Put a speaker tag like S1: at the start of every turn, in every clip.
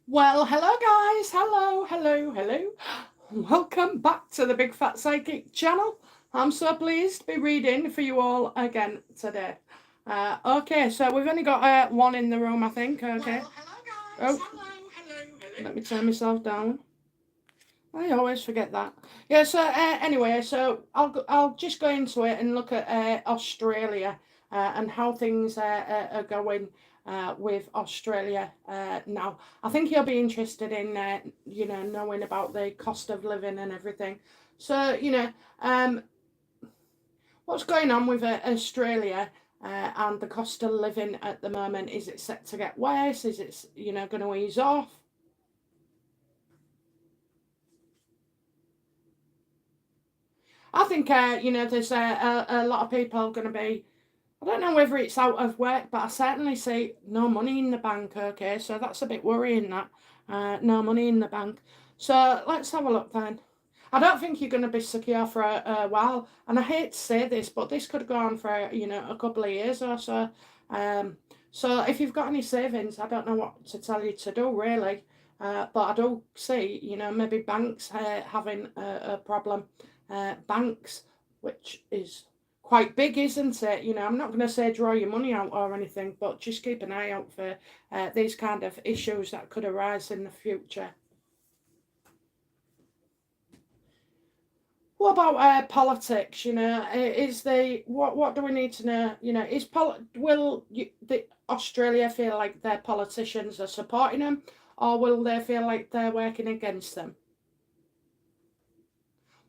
S1: Well, hello guys, hello. Welcome back to the Big Fat Psychic channel. I'm so pleased to be reading for you all again today. Okay, so we've only got one in the room, I think. Okay. Well, hello guys, oh, hello. Let me turn myself down. I always forget that. Yeah. So anyway, so I'll just go into it and look at Australia and how things are going with Australia now. I think you'll be interested in knowing about the cost of living and everything. So what's going on with Australia. And the cost of living at the moment, is it set to get worse? Is it going to ease off? I think, there's a lot of people going to be, I don't know whether it's out of work, but I certainly see no money in the bank, okay? So that's a bit worrying that. No money in the bank. So let's have a look then. I don't think you're going to be secure for a while. And I hate to say this, but this could go on for, a couple of years or so. Um, so if you've got any savings, I don't know what to tell you to do, really. But I do see, maybe banks having a problem. Banks, which is quite big, isn't it? I'm not going to say draw your money out or anything, but just keep an eye out for these kind of issues that could arise in the future. What about politics? Is the what do we need to know? Will the Australia feel like their politicians are supporting them, or will they feel like they're working against them?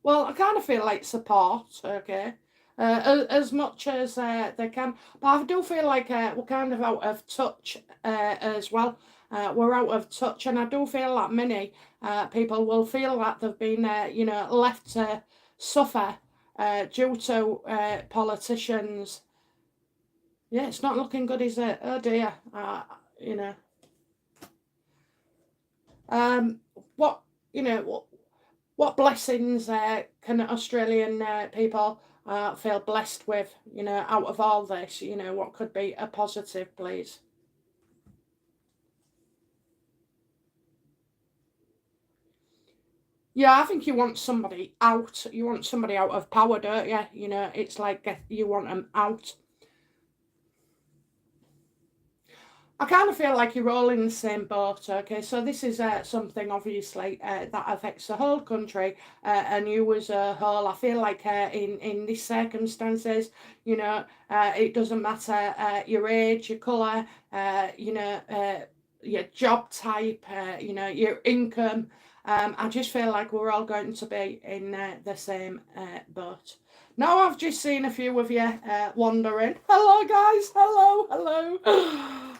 S1: Well, I kind of feel like support, okay, as much as they can. But I do feel like we're kind of out of touch as well. We're out of touch, and I do feel that many people will feel that they've been, left to suffer due to politicians. Yeah, it's not looking good, is it? Oh dear. You know. Um, what what blessings can Australian people feel blessed with, out of all this? What could be a positive, please? Yeah, I think you want somebody out. You want somebody out of power, don't you? It's like you want them out. I kind of feel like you're all in the same boat, okay? So this is something obviously that affects the whole country and you as a whole. I feel like in these circumstances, it doesn't matter your age, your colour, your job type, your income. I just feel like we're all going to be in the same boat. Now I've just seen a few of you wandering. Hello, guys. Hello.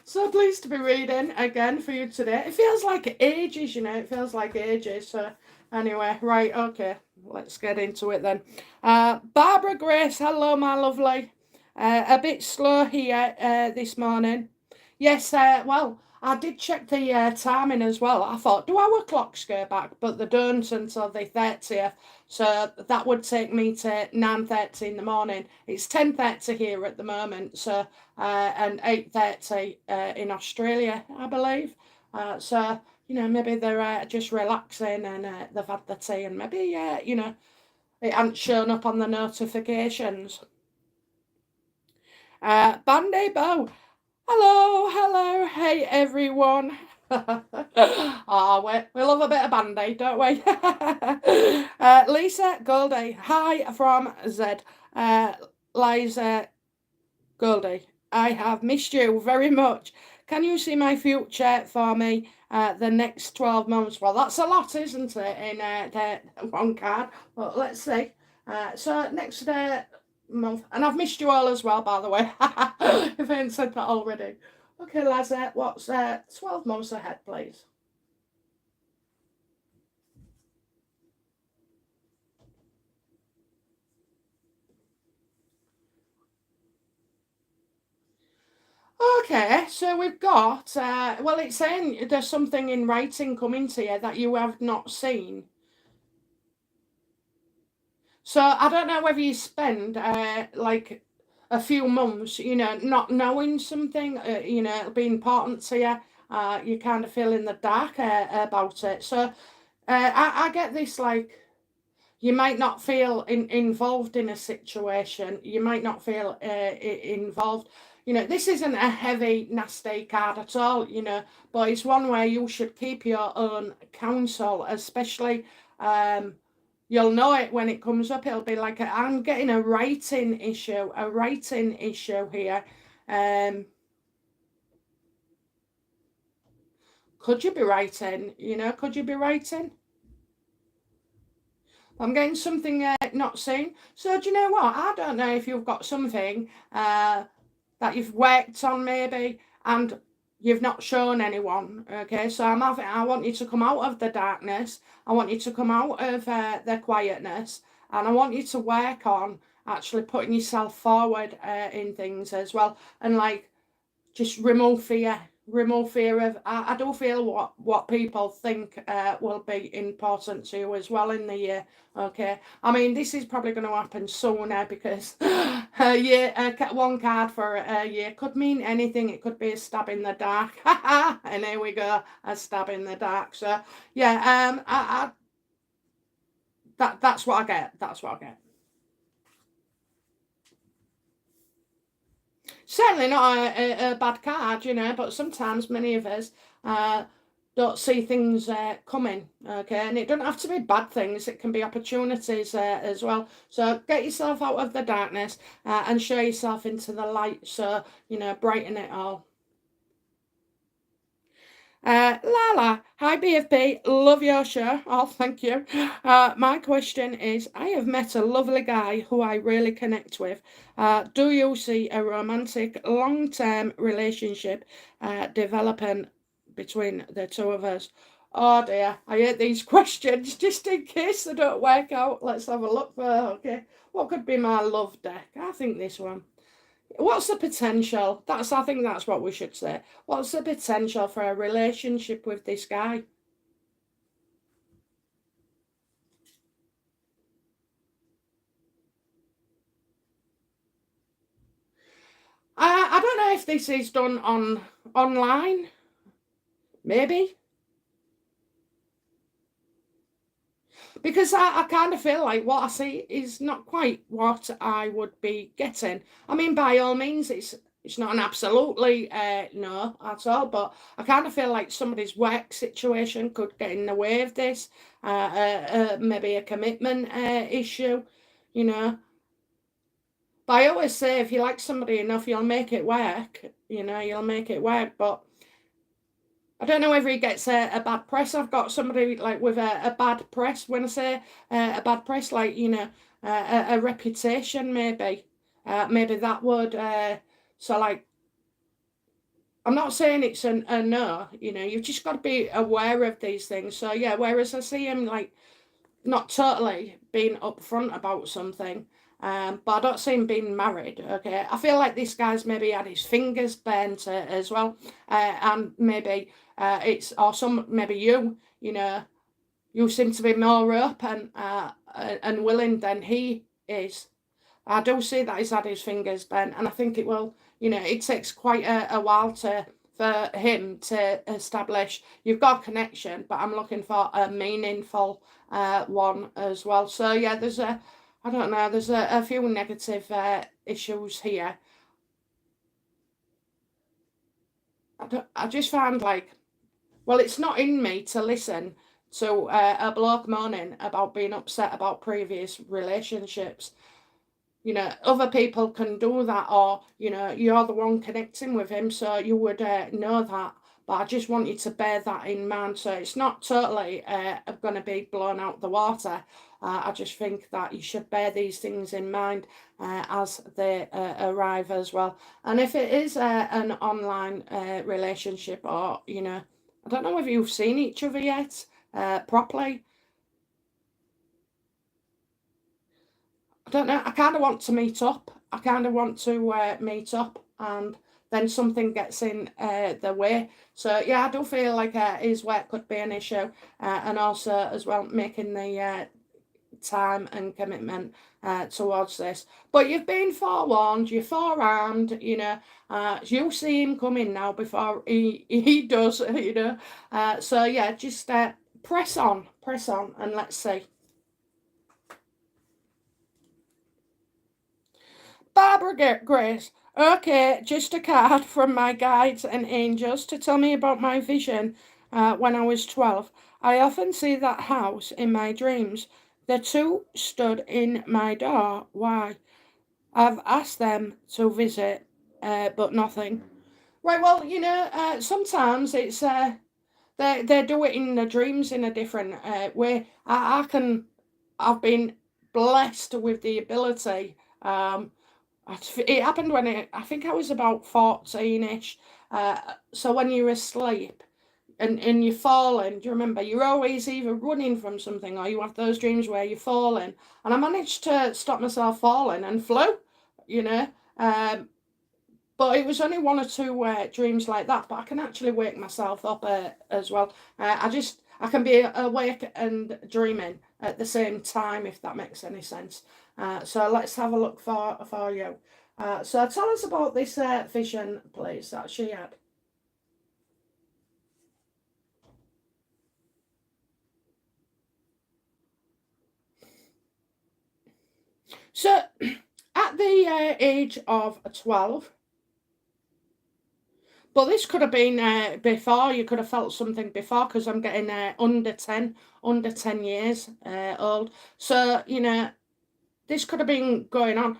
S1: So pleased to be reading again for you today. It feels like ages, It feels like ages. So anyway, right, okay. Let's get into it then. Barbara Grace, hello, my lovely. A bit slow here this morning. Yes, well, I did check the timing as well. I thought, do our clocks go back? But they don't until the 30th. So that would take me to 9:30 in the morning. It's 10:30 here at the moment. So and 8:30 in Australia, I believe. So maybe they're just relaxing and they've had the tea and maybe it hasn't shown up on the notifications. Bandy Bow. Hello, hey everyone. We love a bit of Band-Aid, don't we? Lisa Goldie, hi from Z. Uh, Liza Goldie, I have missed you very much. Can you see my future for me the next 12 months? Well, that's a lot, isn't it, in the one card? But let's see. So next month, and I've missed you all as well, by the way, if I haven't said that already. Okay, lads, what's 12 months ahead, please? Okay, so we've got, well, it's saying there's something in writing coming to you that you have not seen. So I don't know whether you spend like a few months, not knowing something, it'll be important to you. you kind of feel in the dark about it. So I get this, like, you might not feel involved in a situation. You might not feel involved. You know, this isn't a heavy, nasty card at all, you know, but it's one where you should keep your own counsel, especially, you'll know it when it comes up. It'll be like, I'm getting a writing issue here. Could you be writing? You know, could you be writing? I'm getting something not seen. So do you know what? I don't know if you've got something that you've worked on maybe and you've not shown anyone. Okay, so I want you to come out of the darkness. I want you to come out of the quietness, and I want you to work on actually putting yourself forward in things as well, and like just remove fear. Remove fear of, I do feel what people think will be important to you as well in the year. Okay, I mean, this is probably going to happen sooner because one card for a year could mean anything. It could be a stab in the dark. And here we go, a stab in the dark. So yeah, that's what I get. That's what I get. Certainly not a bad card, you know, but sometimes many of us don't see things coming, okay? And it doesn't have to be bad things, it can be opportunities as well. So get yourself out of the darkness and show yourself into the light, so, you know, brighten it all. Lala, hi BFP, love your show. Oh, thank you. My question is, I have met a lovely guy who I really connect with. Do you see a romantic long-term relationship developing between the two of us? Oh dear, I hate these questions just in case they don't work out. Let's have a look for, okay, what could be my love deck? I think this one. What's the potential? I think that's what we should say. What's the potential for a relationship with this guy? I don't know if this is done online. Maybe. Because I kind of feel like what I see is not quite what I would be getting. I mean, by all means, it's not an absolutely no at all, but I kind of feel like somebody's work situation could get in the way of this. Maybe a commitment issue, you know. But I always say, if you like somebody enough, you'll make it work. You know, you'll make it work. But I don't know whether he gets a bad press. I've got somebody like with a bad press. When I say a bad press, like, you know, a reputation maybe. Maybe that would. So like, I'm not saying it's a no. You know, you've just got to be aware of these things. So yeah, whereas I see him like not totally being upfront about something. But I don't see him being married. Okay, I feel like this guy's maybe had his fingers burnt as well, and maybe it's or some maybe you know, you seem to be more open and willing than he is. I do see that he's had his fingers burnt, and I think it will. You know, it takes quite a while for him to establish. You've got a connection, but I'm looking for a meaningful one as well. So yeah, I don't know, there's a few negative issues here. I just find like, well, it's not in me to listen to a bloke moaning about being upset about previous relationships. You know, other people can do that, or, you know, you're the one connecting with him, so you would know that. But I just want you to bear that in mind. So it's not totally going to be blown out the water. I just think that you should bear these things in mind as they arrive as well. And if it is an online relationship, or, you know, I don't know whether you've seen each other yet properly. I don't know. I kind of want to meet up. I kind of want to meet up, and then something gets in the way. So yeah, I do feel like his work could be an issue, and also as well making the time and commitment towards this. But you've been forewarned, you're forearmed, you know. You'll see him coming now before he does, you know. So yeah, just press on, and let's see. Barbara Grace. Okay, just a card from my guides and angels to tell me about my vision when I was 12. I often see that house in my dreams. The two stood in my door. Why? I've asked them to visit, but nothing. Right, well, you know, sometimes it's they do it in the dreams in a different way. I've been blessed with the ability. It happened when I think I was about 14-ish. So when you're asleep and you're falling, do you remember? You're always either running from something or you have those dreams where you're falling. And I managed to stop myself falling and flew, you know. But it was only one or two dreams like that. But I can actually wake myself up as well. I can be awake and dreaming at the same time, if that makes any sense. So let's have a look for you. So tell us about this vision, please, that she had. So at the age of 12, but this could have been before. You could have felt something before, because I'm getting under 10 years old. So, you know, this could have been going on.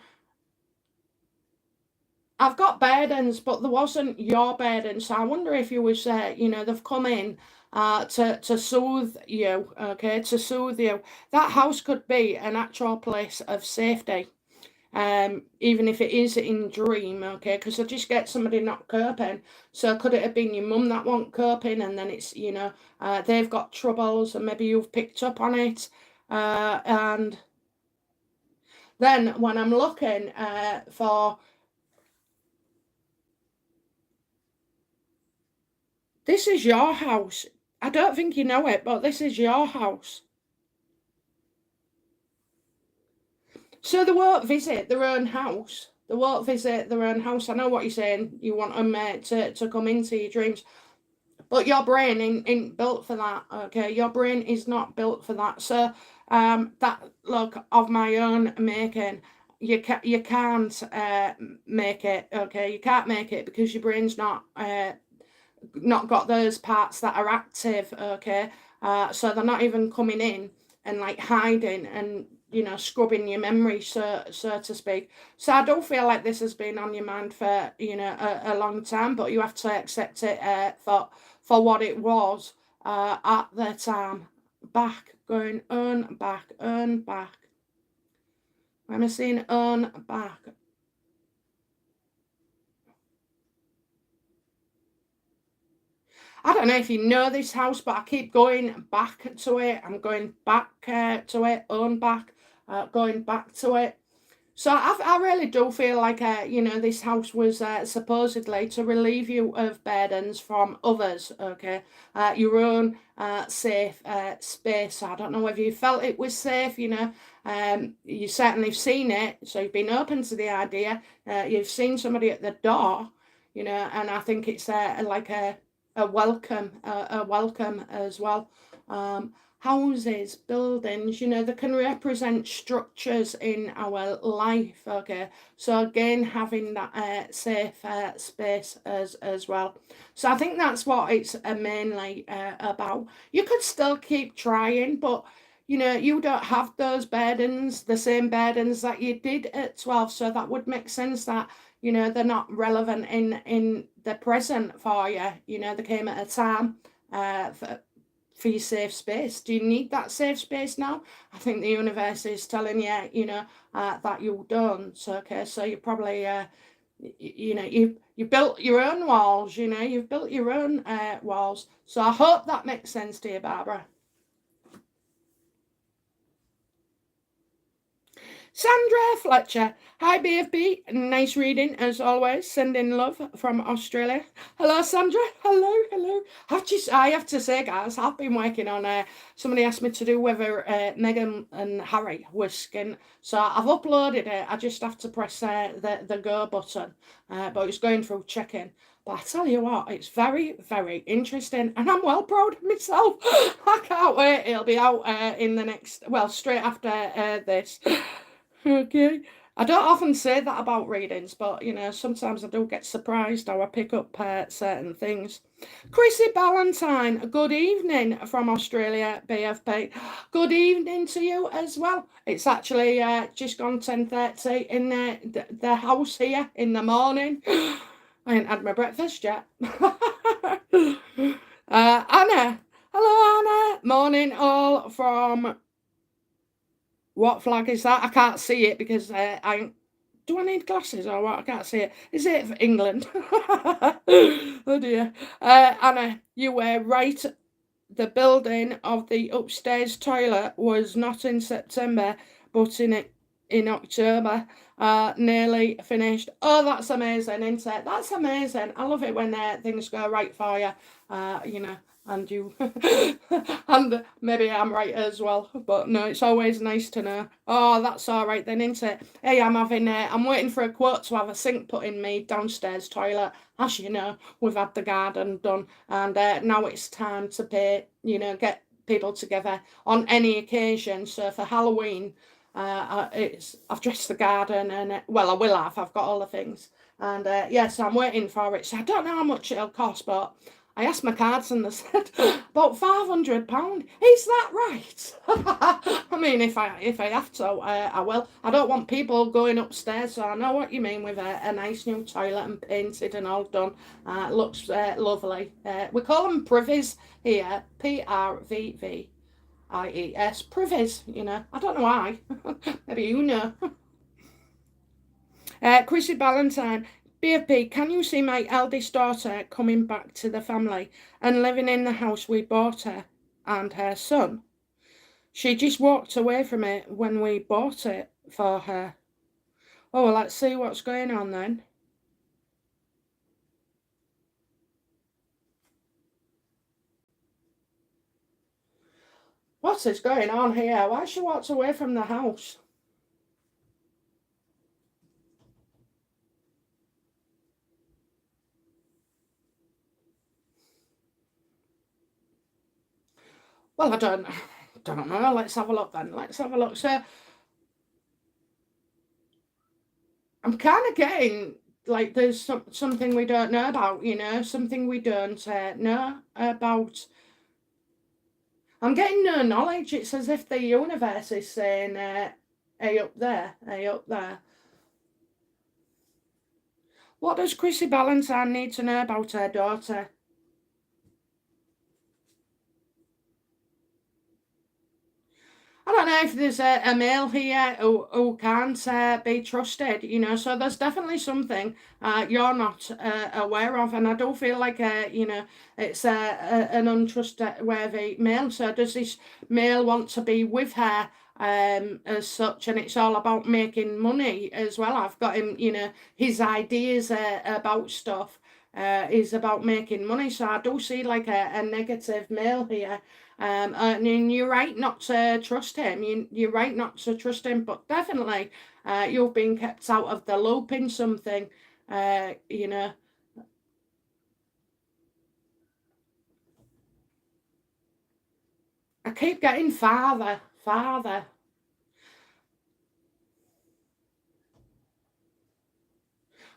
S1: I've got burdens, but there wasn't your burden. So I wonder if you was, you know, they've come in to soothe you, okay, to soothe you. That house could be an actual place of safety. Even if it is in dream, okay, because I just get somebody not coping. So could it have been your mum that won't coping, and then it's, you know, they've got troubles, and maybe you've picked up on it, and then when I'm looking for, this is your house. I don't think you know it, but this is your house. So they won't visit their own house. They won't visit their own house. I know what you're saying. You want them to come into your dreams. But your brain ain't built for that, okay? Your brain is not built for that. So, that look of my own making, you can't make it, okay? You can't make it because your brain's not got those parts that are active, okay? So they're not even coming in and like hiding and, you know, scrubbing your memory, so to speak. So I don't feel like this has been on your mind for, you know, a long time, but you have to accept it for what it was at the time. Back, going on back, on back. Am I saying on back? I don't know if you know this house, but I keep going back to it. I'm going back to it, on back, going back to it. So I really do feel like, you know, this house was supposedly to relieve you of burdens from others, okay? Your own safe space. I don't know whether you felt it was safe, you know. You certainly have seen it, so you've been open to the idea. You've seen somebody at the door, you know, and I think it's like a welcome as well. Houses, buildings, you know, they can represent structures in our life, okay? So again, having that safe space as well. So I think that's what it's mainly about. You could still keep trying, but you know, you don't have those burdens, the same burdens that you did at 12. So that would make sense that, you know, they're not relevant in the present for you. You know, they came at a time for your safe space. Do you need that safe space now? I think the universe is telling you, you know, that you don't. So, okay, so you probably, you know, you built your own walls. You know, you've built your own walls. So I hope that makes sense to you, Barbara. Sandra Fletcher. Hi, BFB. Nice reading, as always. Sending love from Australia. Hello, Sandra. Hello. I have to say, guys, I've been working on... somebody asked me to do whether Meghan and Harry were skin. So I've uploaded it. I just have to press the go button. But it's going through checking. But I tell you what, it's very, very interesting. And I'm well proud of myself. I can't wait. It'll be out in the next... Well, straight after this. Okay. I don't often say that about readings, but sometimes I do get surprised how I pick up certain things. Chrissy Ballantyne, good evening from Australia, BFP. Good evening to you as well. It's actually just gone 10:30 in the house here in the morning. I ain't had my breakfast yet. Anna. Hello, Anna. Morning all from... What flag is that? I can't see it because do I need glasses or what? I can't see it. Is it for England? Oh dear. Anna, you were right. The building of the upstairs toilet was not in September, but in October. Nearly finished. Oh, that's amazing, isn't it? That's amazing. I love it when things go right for you. And you and maybe I'm right as well, but no, it's always nice to know. Oh, that's all right then, isn't it? Hey, I'm waiting for a quote to have a sink put in me downstairs toilet. As you know, we've had the garden done, and now it's time to get people together on any occasion. So for Halloween, I've dressed the garden, and I will have. I've got all the things, and yes, I'm waiting for it. So I don't know how much it'll cost, but I asked my cards and they said about £500. Is that right? I mean, if I have to, I will. I don't want people going upstairs, so I know what you mean with a nice new toilet and painted and all done. It looks lovely. We call them privies here, Prvvies, privies. I don't know why. Maybe you know. Chrissy Ballantyne. BFP, can you see my eldest daughter coming back to the family and living in the house we bought her and her son? She just walked away from it when we bought it for her. Oh, well, let's see what's going on then. What is going on here? Why she walked away from the house? Well, I don't know. Let's have a look then. Let's have a look. So, I'm kind of getting like there's something we don't know about, something we don't know about. I'm getting no knowledge. It's as if the universe is saying, hey, up there, hey, up there. What does Chrissy Ballantyne need to know about her daughter? I don't know if there's a male here who can't be trusted, so there's definitely something you're not aware of, and I do feel like, it's an untrustworthy male. So does this male want to be with her as such, and it's all about making money as well? I've got him, his ideas about stuff is about making money, so I do see like a negative male here. And you're right not to trust him. You're right not to trust him, but definitely you've been kept out of the loop in something, I keep getting father.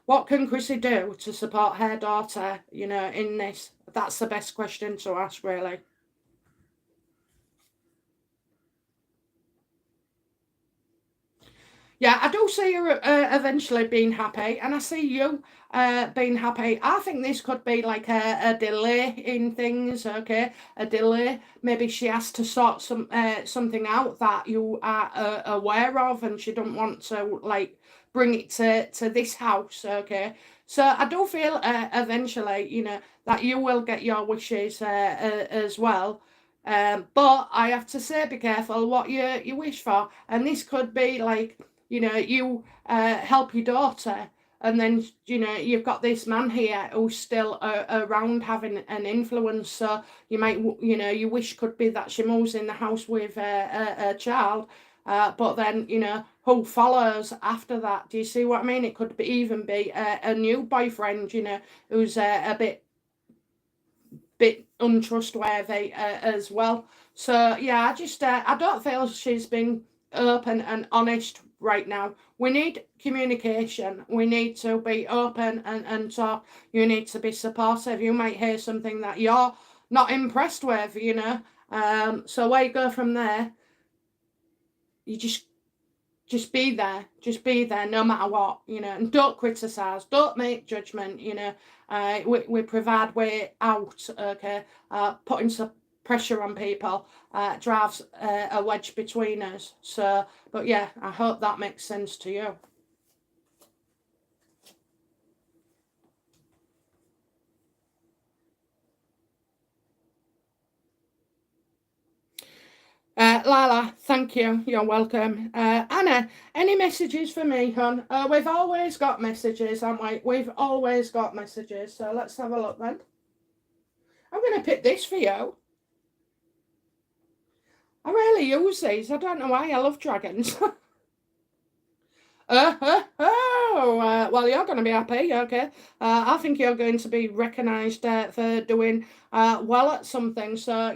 S1: What can Chrissy do to support her daughter, in this? That's the best question to ask, really. Yeah, I do see her eventually being happy, and I see you being happy. I think this could be like a delay in things, okay? A delay. Maybe she has to sort something out that you are aware of, and she don't want to like bring it to this house, okay? So I do feel eventually, that you will get your wishes as well. But I have to say, be careful what you wish for, and this could be like you help your daughter, and then, you've got this man here who's still around having an influence. So you might, you wish could be that she moves in the house with a child, but then, who follows after that? Do you see what I mean? It could even be a new boyfriend, who's a bit untrustworthy as well. So yeah, I don't feel she's been open and honest right now. We need communication. We need to be open and talk. You need to be supportive. You might hear something that you're not impressed with, so where you go from there, you just be there. Just be there no matter what, and don't criticize, don't make judgment, we provide way out, okay? Putting some pressure on people drives a wedge between us. So, but yeah, I hope that makes sense to you. Lala, thank you. You're welcome. Anna, any messages for me, hon? We've always got messages, haven't we? We've always got messages. So let's have a look then. I'm going to pick this for you. I rarely use these. I don't know why. I love dragons. Well, you're going to be happy, okay? I think you're going to be recognised for doing well at something. So,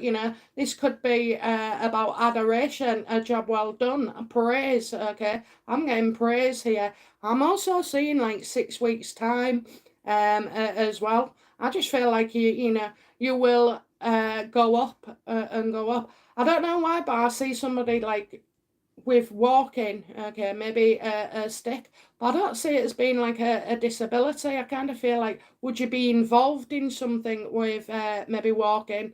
S1: this could be about adoration, a job well done, praise, okay? I'm getting praise here. I'm also seeing like 6 weeks' time as well. I just feel like you will go up and go up. I don't know why, but I see somebody like with walking, okay, maybe a stick, but I don't see it as being like a disability. I kind of feel like, would you be involved in something with maybe walking,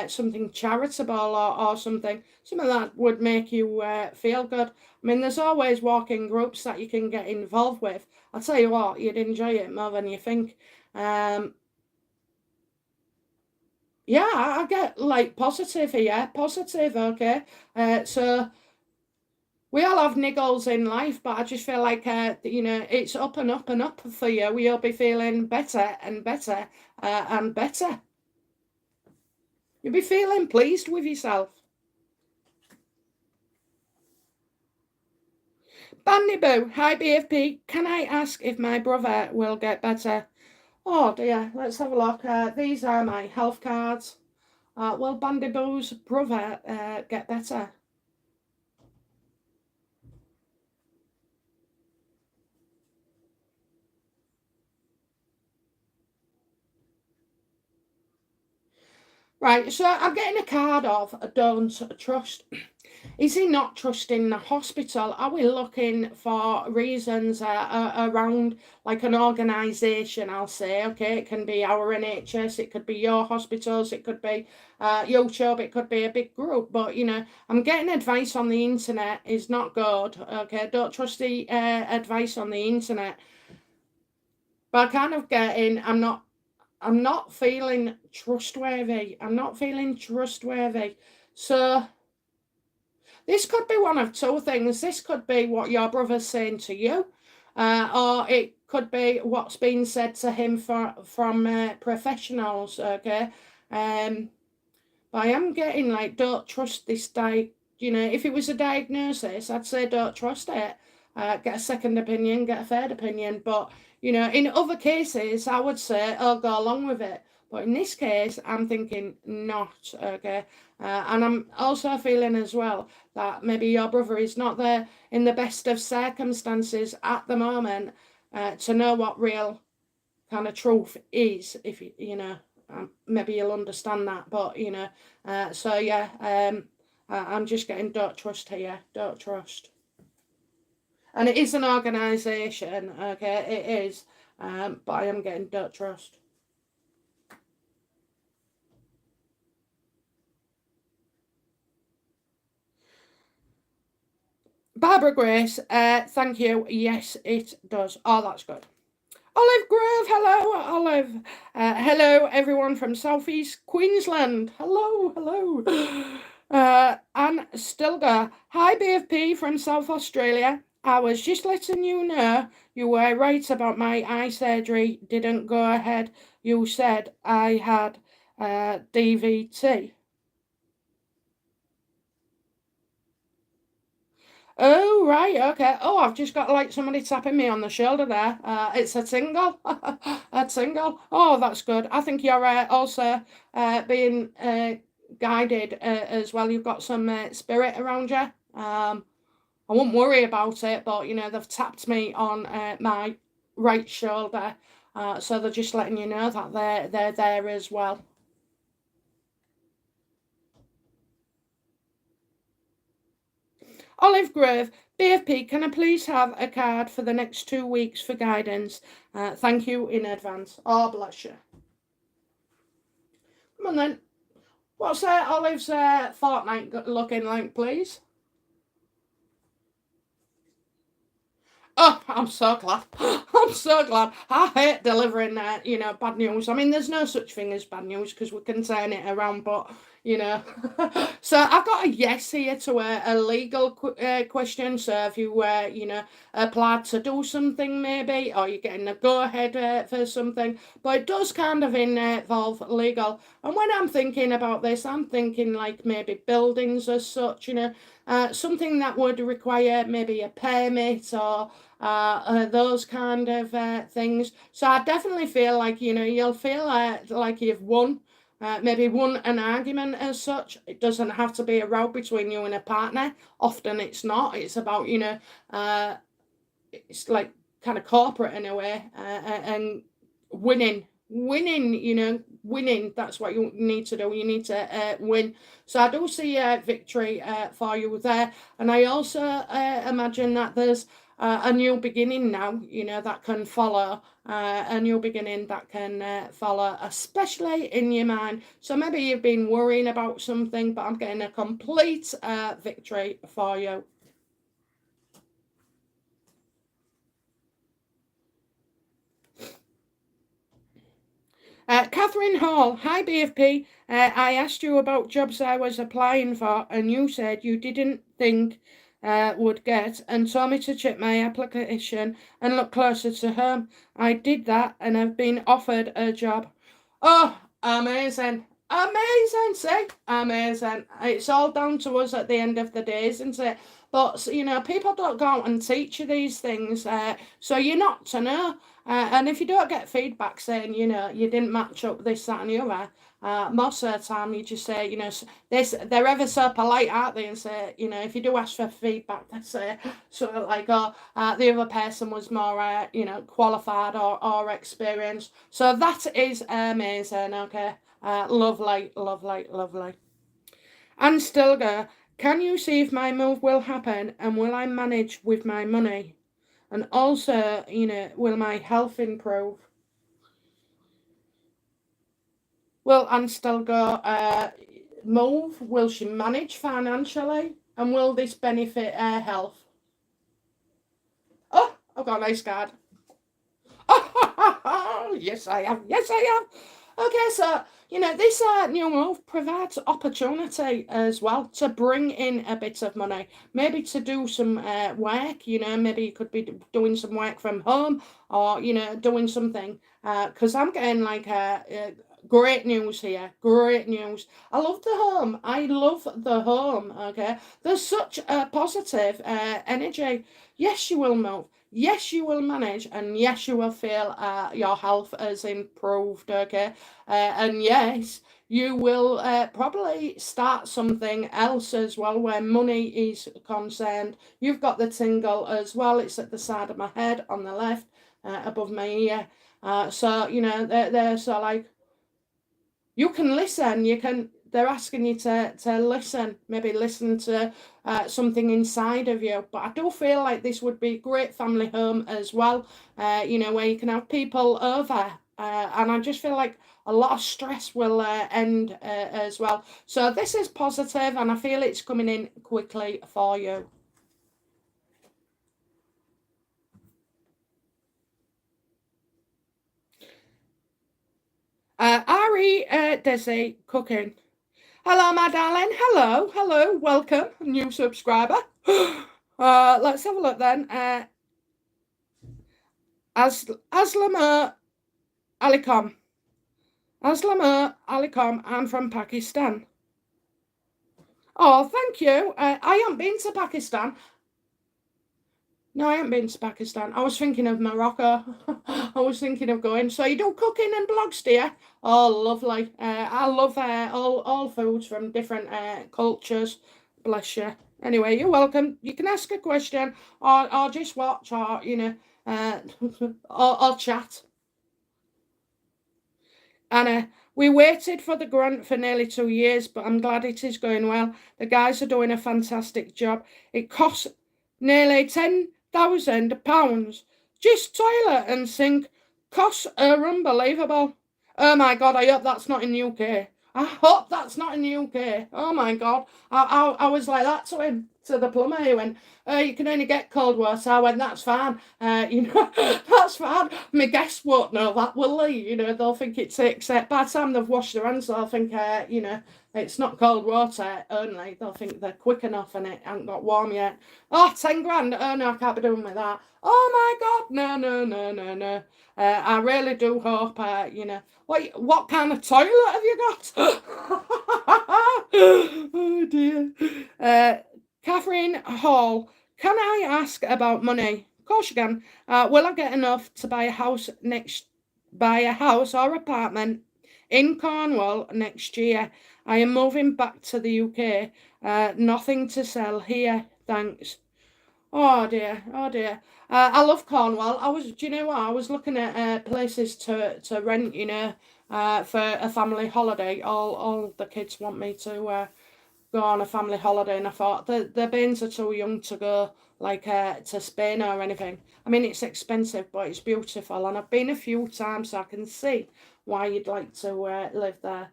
S1: something charitable or something that would make you feel good? I mean, there's always walking groups that you can get involved with. I'll tell you what, you'd enjoy it more than you think. Yeah, I get like positive here, positive, okay. So we all have niggles in life, but I just feel like, it's up and up and up for you. We'll be feeling better and better and better. You'll be feeling pleased with yourself. Bandy Boo, hi BFP. Can I ask if my brother will get better? Oh dear, let's have a look. These are my health cards. Will Bandy Boo's brother get better? Right, so I'm getting a card of don't trust. Is he not trusting the hospital? Are we looking for reasons around like an organisation? I'll say, okay, it can be our NHS, it could be your hospitals, it could be YouTube, it could be a big group. But I'm getting advice on the internet is not good. Okay, don't trust the advice on the internet. But I kind of getting, I'm not feeling trustworthy. I'm not feeling trustworthy. So this could be one of two things. This could be what your brother's saying to you, or it could be what's been said to him from professionals, okay? But I am getting like, don't trust this if it was a diagnosis, I'd say don't trust it. Get a second opinion, get a third opinion. But, in other cases, I would say, oh, go along with it. But in this case, I'm thinking not, okay? And I'm also feeling as well that maybe your brother is not there in the best of circumstances at the moment to know what real kind of truth is, if maybe you'll understand that. But, so yeah, I'm just getting don't trust here, don't trust. And it is an organisation, okay, it is, but I am getting don't trust. Barbara Grace, thank you. Yes, it does. Oh, that's good. Olive Grove, hello, Olive. Hello, everyone from Southeast Queensland. Hello, hello. Anne Stilgar, hi, BFP from South Australia. I was just letting you know you were right about my eye surgery didn't go ahead. You said I had DVT. Oh, right, okay. Oh, I've just got like somebody tapping me on the shoulder there. It's a tingle. A tingle. Oh, that's good. I think you're also being guided as well. You've got some spirit around you. I won't worry about it, but you know, they've tapped me on my right shoulder. So they're just letting you know that they're there as well. Olive Grove, BFP, can I please have a card for the next 2 weeks for guidance? Thank you in advance. Oh, bless you. Come on then. What's Olive's fortnight looking like, please? Oh, I'm so glad. I'm so glad. I hate delivering, bad news. I mean, there's no such thing as bad news because we can turn it around, but, you know. So I've got a yes here to a legal question. So if you, applied to do something maybe, or you're getting a go-ahead for something, but it does kind of involve legal. And when I'm thinking about this, I'm thinking like maybe buildings as such, something that would require maybe a permit or those kind of things. So I definitely feel like, you'll feel like you've won. Maybe won an argument as such. It doesn't have to be a row between you and a partner. Often it's not. It's about, it's like kind of corporate in a way, and winning. That's what you need to do. You need to win. So I do see a victory for you there, and I also imagine that there's a new beginning now, that can follow, a new beginning that can follow, especially in your mind. So maybe you've been worrying about something, but I'm getting a complete victory for you. Catherine Hall, hi BFP. I asked you about jobs I was applying for, and you said you didn't think would get, and told me to check my application and look closer to home. I did that, and I've been offered a job. Oh, amazing! Amazing, see? Amazing. It's all down to us at the end of the day, isn't it? But, people don't go out and teach you these things, so you're not to know. And if you don't get feedback saying, you didn't match up this, that, and the other, most of the time you just say, they're ever so polite, aren't they? And say, if you do ask for feedback, they say sort of like, oh, the other person was more, qualified or experienced. So that is amazing, okay? Lovely, lovely, lovely. And still go, can you see if my move will happen and will I manage with my money? And also, will my health improve? Will Anne still go move? Will she manage financially? And will this benefit her health? Oh, I've got a nice card. Oh, yes, I have. Yes, I have. Okay, so, this new move provides opportunity as well to bring in a bit of money. Maybe to do some work, maybe you could be doing some work from home or, doing something. Because I'm getting like great news here. Great news. I love the home. I love the home. Okay. There's such a positive energy. Yes, you will move. Yes, you will manage, and yes, you will feel your health has improved. Okay. And yes, you will probably start something else as well where money is concerned. You've got the tingle as well. It's at the side of my head on the left, above my ear. So, they're so like, you can listen. They're asking you to listen, maybe listen to something inside of you. But I do feel like this would be a great family home as well, where you can have people over. And I just feel like a lot of stress will end as well. So this is positive, and I feel it's coming in quickly for you. Ari Desi cooking. Hello, my darling. Hello, hello. Welcome, new subscriber. Let's have a look then. Aslam Alikom. Aslam Alikom, I'm from Pakistan. Oh, thank you. I haven't been to Pakistan. No, I haven't been to Pakistan. I was thinking of Morocco. I was thinking of going. So you do cooking and blogs, do you? Oh, lovely. I love all foods from different cultures. Bless you. Anyway, you're welcome. You can ask a question or just watch or, or chat. And we waited for the grant for nearly 2 years, but I'm glad it is going well. The guys are doing a fantastic job. It costs nearly £10,000. Just toilet and sink. Costs are unbelievable. Oh my God, I hope that's not in the UK. I hope that's not in the UK. Oh my God. I was like that to him, to the plumber. He went, you can only get cold water. I went, that's fine. That's fine. My guests won't know that, will they? They'll think it's except by the time they've washed their hands, they'll think, it's not cold water only. They'll think they're quick enough and it hasn't got warm yet. Oh, 10 grand. Oh no, I can't be doing with that. Oh my God. No. I really do hope, what kind of toilet have you got? Oh dear. Catherine Hall, can I ask about money? Of course you can. Will I get enough to buy a house or apartment in Cornwall next year? I am moving back to the UK. Nothing to sell here, thanks. Oh dear. I love Cornwall. Do you know what? I was looking at places to rent, for a family holiday. All the kids want me to go on a family holiday, and I thought the bairns are too young to go to Spain or anything. I mean, it's expensive, but it's beautiful, and I've been a few times, so I can see why you'd like to live there.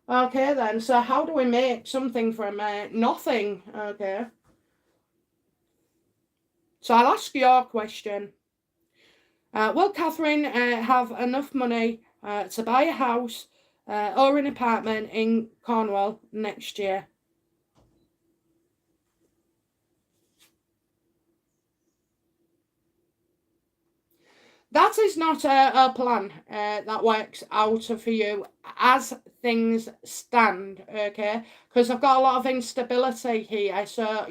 S1: Okay then. So how do we make something from nothing? Okay. So I'll ask your question. Will Catherine have enough money to buy a house or an apartment in Cornwall next year? That is not a plan that works out for you as things stand, okay? Because I've got a lot of instability here, so,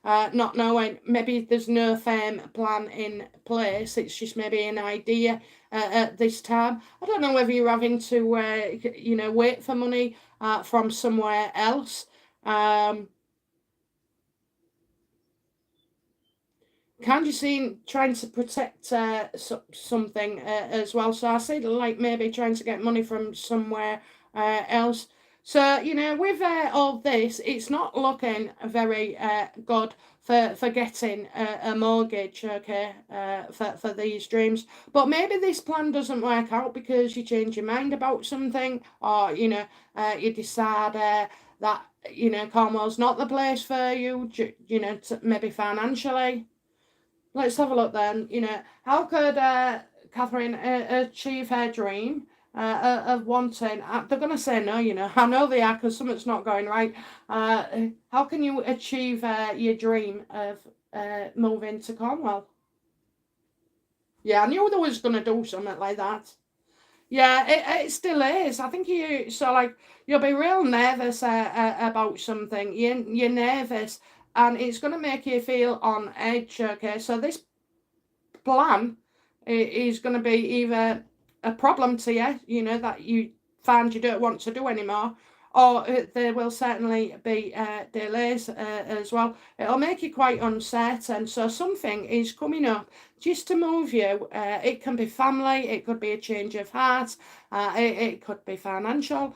S1: not knowing, maybe there's no firm plan in place, it's just maybe an idea at this time. I don't know whether you're having to, wait for money from somewhere else. Can't you see trying to protect something as well? So I see maybe trying to get money from somewhere else. So with all this, it's not looking very good for getting a mortgage, okay, for these dreams. But maybe this plan doesn't work out because you change your mind about something, or you decide that Cornwall's not the place for you, maybe financially. Let's have a look then. How could Catherine achieve her dream of wanting? They're going to say no, I know they are because something's not going right. How can you achieve your dream of moving to Cornwall? Yeah, I knew they was going to do something like that. Yeah, it still is. I think you'll be real nervous about something. You're nervous, and it's going to make you feel on edge. Okay, so this plan is going to be either a problem to you, that you find you don't want to do anymore, or there will certainly be delays as well. It'll make you quite uncertain. So something is coming up just to move you. It can be family, it could be a change of heart, it could be financial,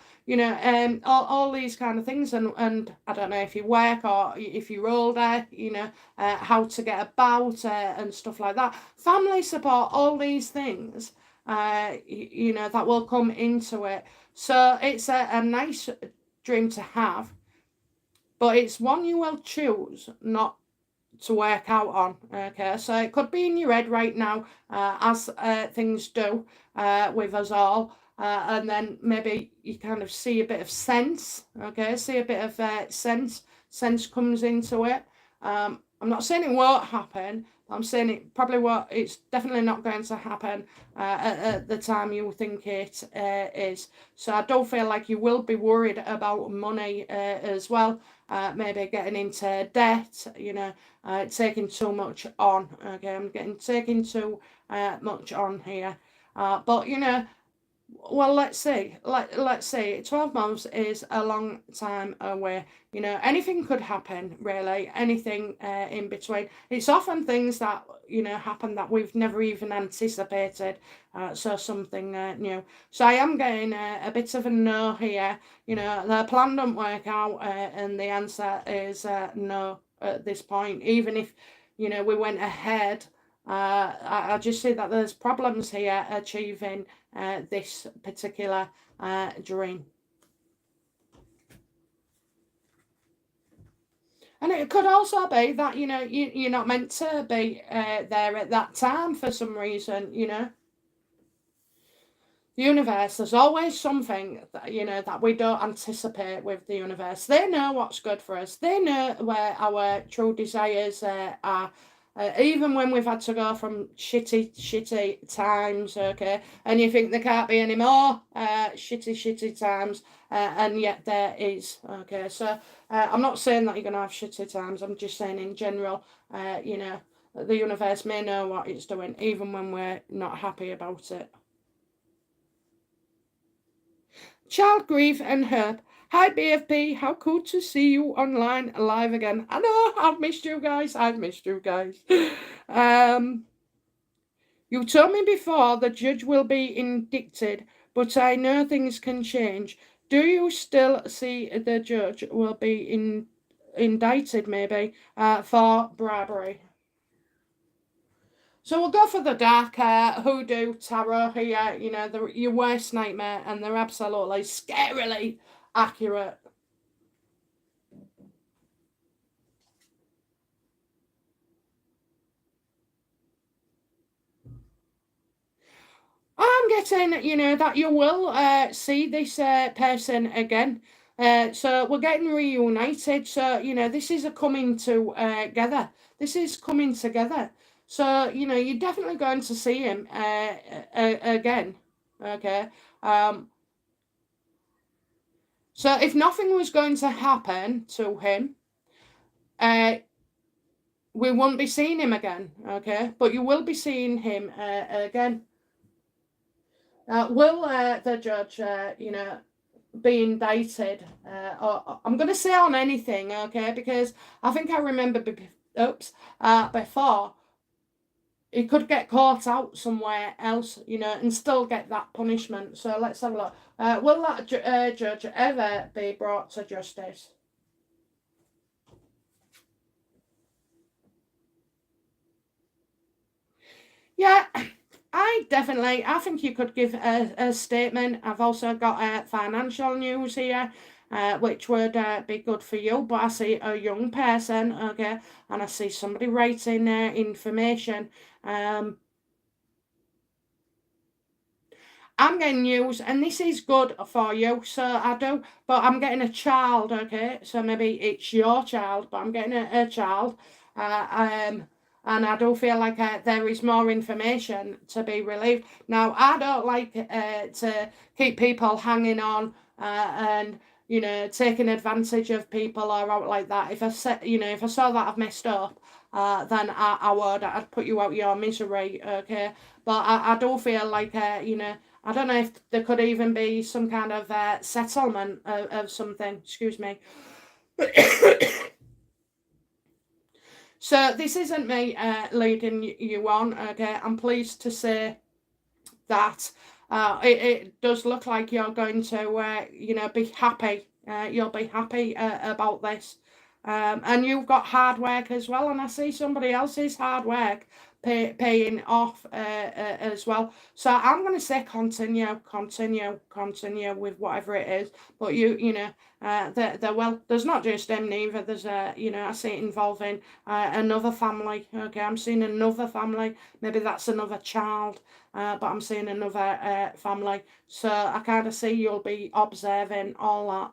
S1: all these kind of things. And I don't know if you work or if you're older, how to get about and stuff like that. Family support, all these things, that will come into it. So it's a nice dream to have, but it's one you will choose not to work out on. Okay, so it could be in your head right now, as things do with us all, and then maybe you kind of see a bit of sense. Okay, see a bit of sense comes into it. I'm not saying it won't happen. I'm saying it probably won't. It's definitely not going to happen at the time you think it is. So I don't feel like you will be worried about money as well. Maybe getting into debt, taking too much on. Okay, I'm getting taking too much on here. But well, let's see. Let's see. 12 months is a long time away. Anything could happen, really. Anything in between. It's often things that, happen that we've never even anticipated. So something new. So I am getting a bit of a no here. The plan don't work out, and the answer is no at this point. Even if, we went ahead, I just see that there's problems here achieving this particular dream. And it could also be that, you're not meant to be there at that time for some reason, The universe, there's always something that, that we don't anticipate with the universe. They know what's good for us. They know where our true desires are. Even when we've had to go from shitty times, okay, and you think there can't be any more shitty times, and yet there is, okay. So I'm not saying that you're going to have shitty times. I'm just saying in general, the universe may know what it's doing, even when we're not happy about it. Child Grief and Herb. Hi BFP, how cool to see you online live again. I know, I've missed you guys. You told me before the judge will be indicted, but I know things can change. Do you still see the judge will be indicted maybe for bribery? So we'll go for the dark hoodoo tarot here, your worst nightmare, and they're absolutely scarily accurate. I'm getting, that you will see this person again. So we're getting reunited. So, this is a coming together. This is coming together. So, you're definitely going to see him again. Okay. So if nothing was going to happen to him, we won't be seeing him again. Okay. But you will be seeing him again. Will the judge, be indicted? Or I'm going to say on anything, okay? Because I think I remember, before he could get caught out somewhere else, and still get that punishment. So let's have a look. Will that judge ever be brought to justice? Yeah. I think you could give a statement. I've also got financial news here, which would be good for you. But I see a young person, okay, and I see somebody writing information. I'm getting news, and this is good for you, so I do. But I'm getting a child, okay, so maybe it's your child, but I'm getting a child. And I do feel like there is more information to be relieved. Now, I don't like to keep people hanging on and taking advantage of people or out like that. If if I saw that I've messed up, then I'd put you out your misery, okay. But I do feel like I don't know if there could even be some kind of settlement of something. Excuse me. So this isn't me leading you on, okay? I'm pleased to say that it does look like you're going to, be happy. You'll be happy about this. And you've got hard work as well, and I see somebody else's hard work paying off as well. So I'm going to say continue with whatever it is. But there's not just them neither. There's I see it involving another family. Okay, I'm seeing another family. Maybe that's another child. But I'm seeing another family. So I kind of see you'll be observing all that.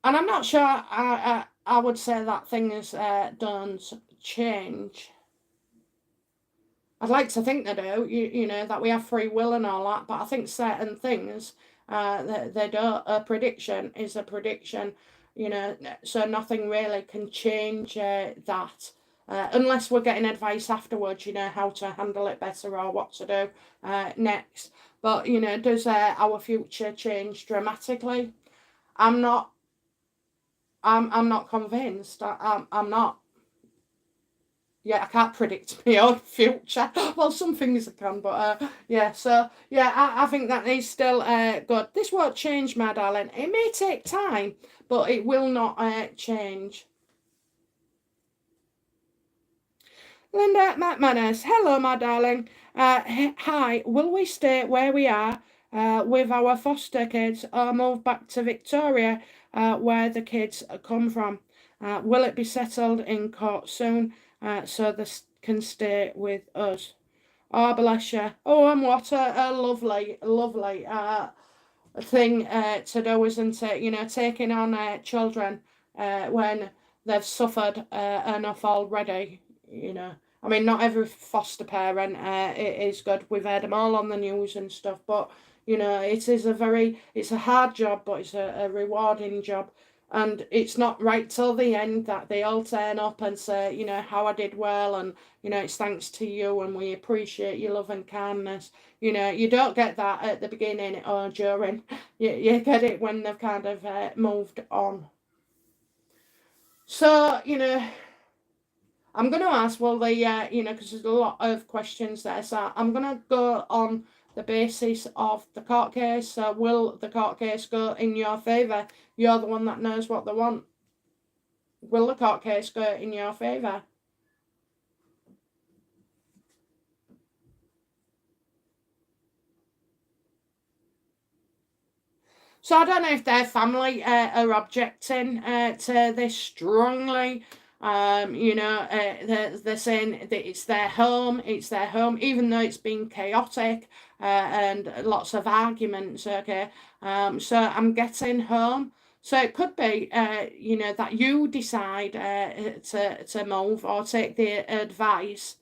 S1: And I'm not sure I would say that things don't change. I'd like to think they do, you know, that we have free will and all that, but I think certain things, they don't. A prediction is a prediction, you know, so nothing really can change that. Unless we're getting advice afterwards, you know, how to handle it better or what to do next. But, you know, does our future change dramatically? I'm not. I'm not convinced. I'm not. Yeah, I can't predict my own future. Well, some things I can, but yeah. So yeah, I think that is still good. This won't change, my darling. It may take time, but it will not change. Linda McManus, hello, my darling. Hi, will we stay where we are with our foster kids or move back to Victoria where the kids come from? Will it be settled in court soon so they can stay with us? Oh, bless you. Oh, and what a lovely, lovely thing to do, isn't it? You know, taking on children when they've suffered enough already, you know. I mean, not every foster parent is good. We've heard them all on the news and stuff, but you know, it's a hard job, but it's a rewarding job. And it's not right till the end that they all turn up and say, you know, how I did well, and you know, it's thanks to you, and we appreciate your love and kindness. You know, you don't get that at the beginning or during. You get it when they've kind of moved on. So, you know, I'm going to ask, well, you know, because there's a lot of questions there. So I'm going to go on the basis of the court case. So will the court case go in your favour? You're the one that knows what they want. Will the court case go in your favour? So I don't know if their family are objecting to this strongly. You know, they're saying that it's their home, even though it's been chaotic and lots of arguments. Okay, so I'm getting home. So it could be, you know, that you decide to move or take the advice,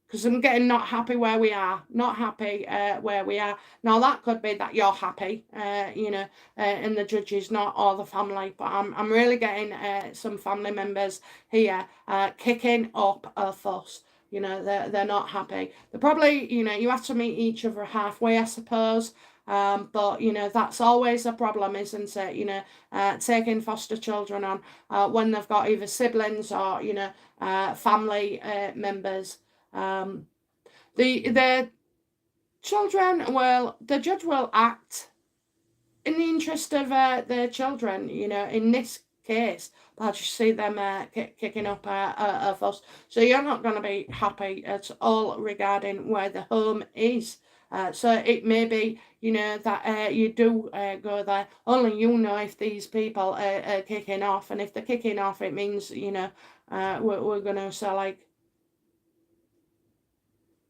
S1: because I'm getting not happy where we are, not happy where we are. Now that could be that you're happy, you know, and the judge is not, or the family. But I'm really getting some family members here kicking up a fuss. You know, they're not happy. They're probably, you know, you have to meet each other halfway, I suppose. But you know, that's always a problem, isn't it? You know, taking foster children on when they've got either siblings or, you know, family members. Um, the children will, the judge will act in the interest of their children. You know, in this case, I'll just see them kicking up a fuss. So you're not going to be happy at all regarding where the home is. So it may be, you know, that you do go there. Only you know if these people are kicking off, and if they're kicking off, it means, you know, we're going to say like,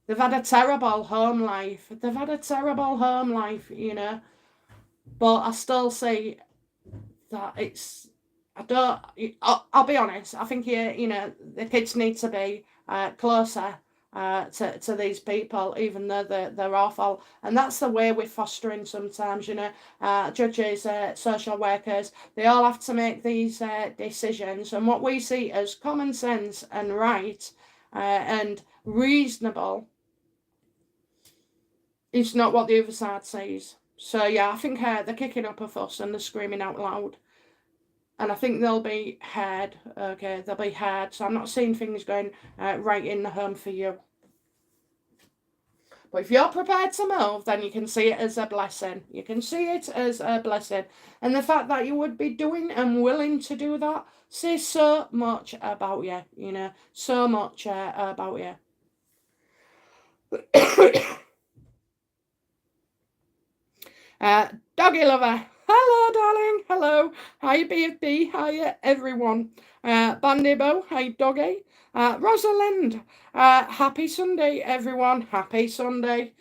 S1: they've had a terrible home life. They've had a terrible home life, you know. But I still see that it's. I don't. I'll be honest. I think you know, the kids need to be closer to these people, even though they're awful. And that's the way with fostering sometimes. You know, judges, social workers, they all have to make these decisions. And what we see as common sense and right and reasonable, it's not what the other side says. So yeah, I think they're kicking up a fuss and they're screaming out loud. And I think they'll be heard. Okay, they'll be heard. So I'm not seeing things going right in the home for you. But if you're prepared to move, then you can see it as a blessing. You can see it as a blessing. And the fact that you would be doing and willing to do that says so much about you, you know, so much about you. Doggy lover. Hello, darling. Hello. Hi, BFB. Hi, everyone. Bandibo. Hi, doggy. Rosalind. Happy Sunday, everyone. Happy Sunday.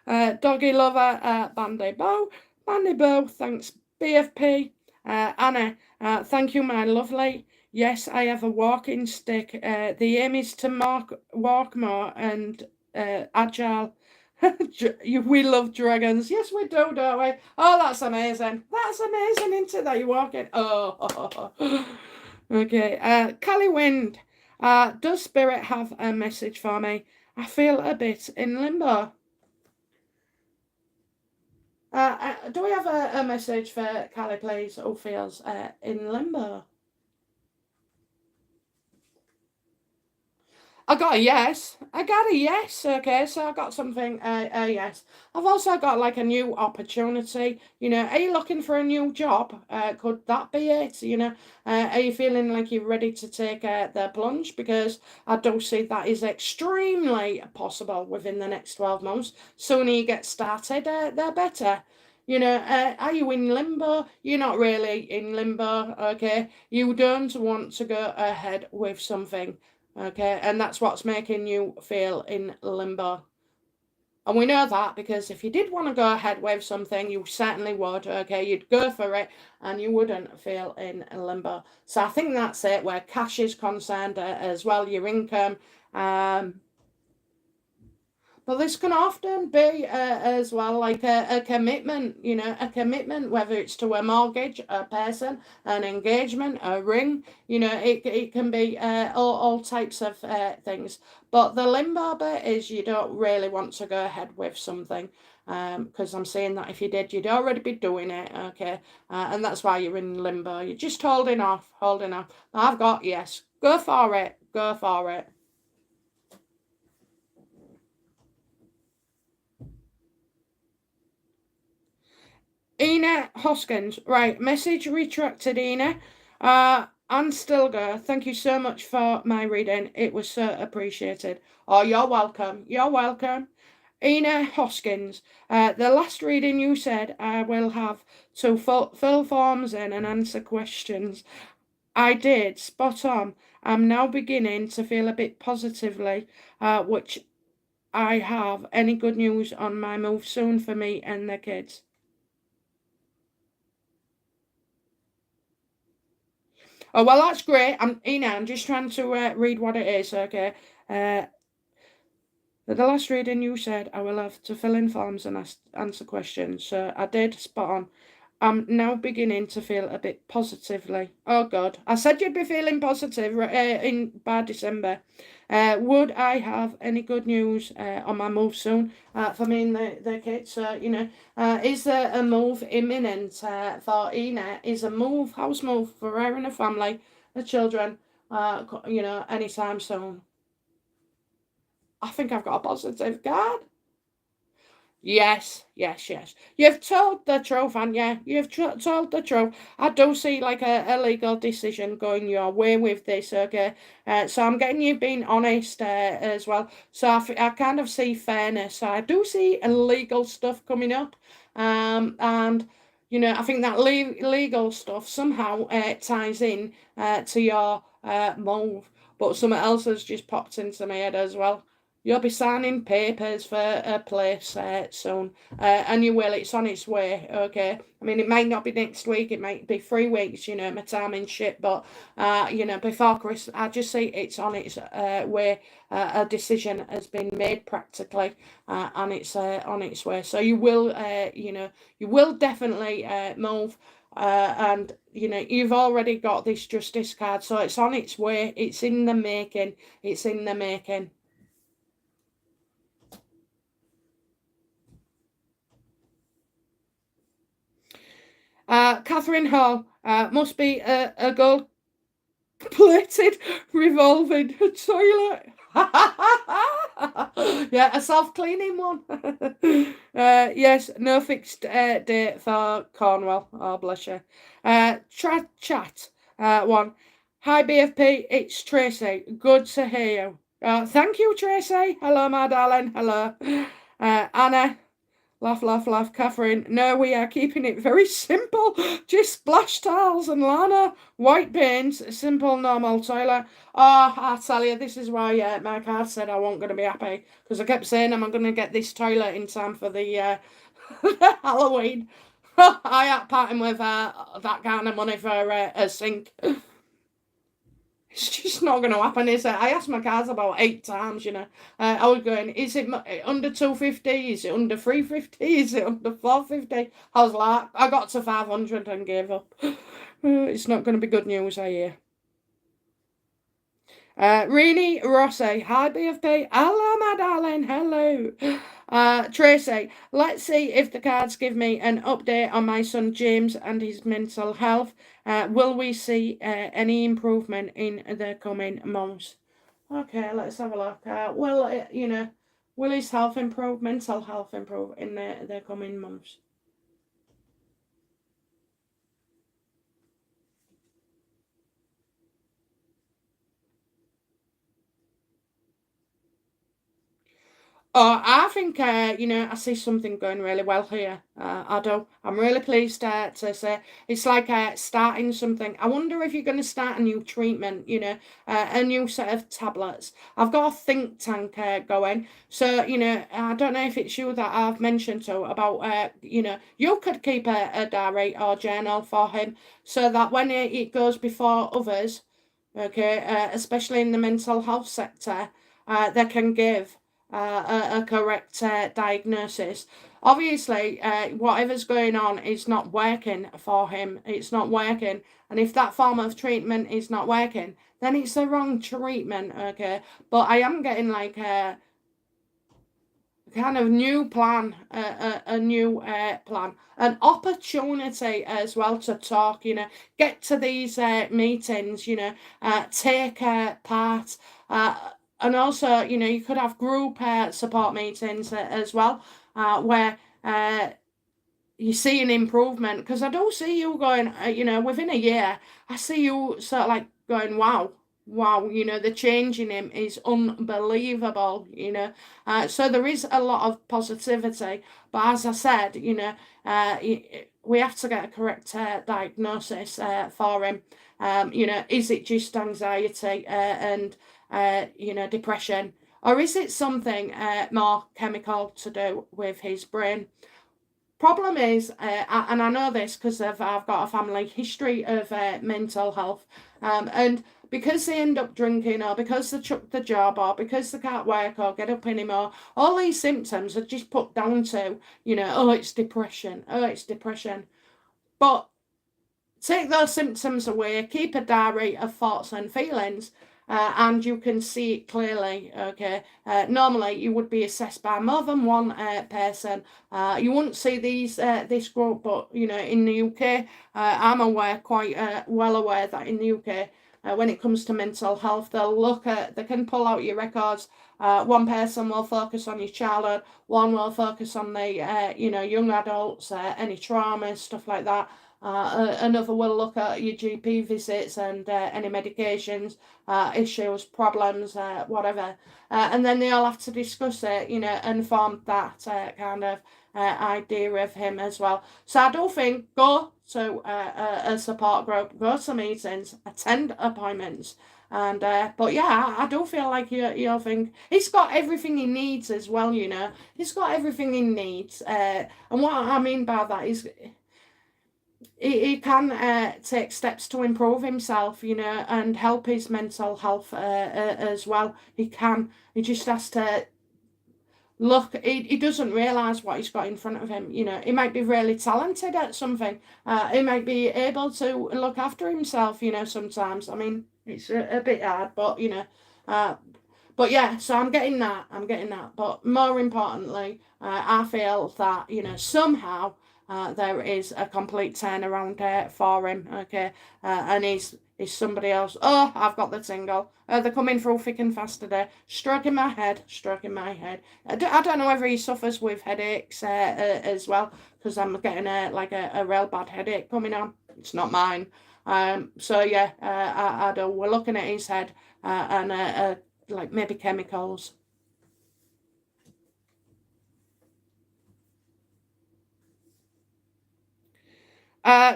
S1: Doggy lover. Bandibo. Bandibo. Thanks, BFP, Anna, thank you, my lovely. Yes, I have a walking stick. The aim is to walk more and agile. We love dragons. Yes, we do, don't we? Oh, that's amazing. That's amazing, isn't it, that you're walking? Oh. Okay. Callie Wind. Does Spirit have a message for me? I feel a bit in limbo. Do we have a message for Callie, please, who feels in limbo? I got a yes. I got a yes. Okay, so I got something. A yes. I've also got like a new opportunity. You know, are you looking for a new job? Could that be it? You know, are you feeling like you're ready to take the plunge? Because I do see that is extremely possible within the next 12 months. Sooner you get started, the better. You know, are you in limbo? You're not really in limbo, okay? You don't want to go ahead with something. Okay, and that's what's making you feel in limbo. And we know that because if you did want to go ahead with something, you certainly would. Okay, you'd go for it and you wouldn't feel in limbo. So I think that's it where cash is concerned as well, your income. But this can often be as well like a commitment, you know, a commitment, whether it's to a mortgage, a person, an engagement, a ring, you know, it can be all types of things. But the limbo bit is you don't really want to go ahead with something because I'm saying that if you did, you'd already be doing it, okay? And that's why you're in limbo. You're just holding off, holding off. I've got yes. Go for it. Go for it. Ina Hoskins. Right, message retracted, Ina. And Stilgar, thank you so much for my reading. It was so appreciated. Oh, you're welcome. You're welcome. Ina Hoskins, the last reading you said I will have to fill forms in and answer questions. I did, spot on. I'm now beginning to feel a bit positively, which I have. Any good news on my move soon for me and the kids? Oh, well, that's great. I'm just trying to read what it is, okay? Uh, the last reading you said I will have to fill in forms and answer questions. So I did, spot on. I'm now beginning to feel a bit positively. Oh, God. I said you'd be feeling positive by December. Would I have any good news on my move soon for me and the kids? You know, is there a move imminent for Ina? Is a house move for her and her family, the children, you know, anytime soon? I think I've got a positive card. Yes, yes, yes. You've told the truth, and yeah, you've told the truth. I do see like a legal decision going your way with this, okay? So I'm getting you being honest as well. So I kind of see fairness. So I do see legal stuff coming up, and you know I think that legal stuff somehow ties in to your move. But something else has just popped into my head as well. You'll be signing papers for a place soon, and you will. It's on its way. Okay. I mean, it might not be next week. It might be 3 weeks. You know, my timing shit. But you know, before Christmas, I just see it's on its way. A decision has been made practically, and it's on its way. So you will, you know, you will definitely move. And you know you've already got this justice card, so it's on its way. It's in the making. It's in the making. Catherine Hall must be a gold plated revolving toilet. Yeah, a self cleaning one. Yes, no fixed date for Cornwall. Oh, bless you. Chat one. Hi, BFP, it's Tracy. Good to hear you. Thank you, Tracy. Hello, my darling. Hello. Anna, laugh, laugh, laugh. Catherine, no, we are keeping it very simple. Just splash tiles and lana, white paint, simple, normal toilet. Oh, I tell you, this is why my card said I wasn't going to be happy. Because I kept saying I'm going to get this toilet in time for the Halloween. I ain't parting with that kind of money for a sink. It's just not going to happen, is it? I asked my cards about 8 times, I was going, is it under 250? Is it under 350? Is it under 450? I was like, I got to 500 and gave up. It's not going to be good news, I hear. Rini Rossi, hi BFP. Hello, my darling. Hello. Tracy, let's see if the cards give me an update on my son James and his mental health. Will we see any improvement in the coming months? Okay, let's have a look. Will his health improve, mental health improve in the coming months? Oh, I think, I see something going really well here. I do. I'm really pleased to say it's like starting something. I wonder if you're going to start a new treatment, a new set of tablets. I've got a think tank going. So, I don't know if it's you that I've mentioned to about, you could keep a diary or journal for him so that when it goes before others, okay, especially in the mental health sector, they can give a correct diagnosis. Obviously, whatever's going on is not working for him. It's not working. And if that form of treatment is not working, then it's the wrong treatment, okay? But I am getting like a kind of new plan, a new plan, an opportunity as well to talk, get to these meetings, take part. And also, you could have group support meetings as well, where you see an improvement. Because I do see you going, within a year, I see you sort of like going, wow. Wow, the change in him is unbelievable, So there is a lot of positivity. But as I said, we have to get a correct diagnosis for him. Is it just anxiety and depression, or is it something more chemical to do with his brain? Problem is, and I know this because I've got a family history of mental health, and because they end up drinking, or because they chuck the job, or because they can't work or get up anymore, all these symptoms are just put down to, oh, it's depression, oh, it's depression. But take those symptoms away, keep a diary of thoughts and feelings, and you can see it clearly. Okay, normally you would be assessed by more than one person. You wouldn't see this group, but in the UK, I'm quite well aware that in the UK, when it comes to mental health, they can pull out your records. One person will focus on your childhood, one will focus on the young adults, any traumas, stuff like that. Another will look at your GP visits and any medications, issues, problems, whatever. And then they all have to discuss it, and form that kind of idea of him as well. So I do think go to a support group, go to meetings, attend appointments. And but yeah, I do feel like you think he's got everything he needs as well. He's got everything he needs. And what I mean by that is he can take steps to improve himself, and help his mental health as well. He can. He just has to look. He doesn't realise what he's got in front of him. He might be really talented at something. He might be able to look after himself. Sometimes. I mean, it's a bit hard, but but yeah. So I'm getting that. But more importantly, I feel that somehow. There is a complete turnaround for him, okay, and he's somebody else. Oh, I've got the tingle. They're coming through thick and fast today, stroking my head. I don't know whether he suffers with headaches as well, because I'm getting a real bad headache coming on. It's not mine. So yeah, I do. We're looking at his head and like maybe chemicals.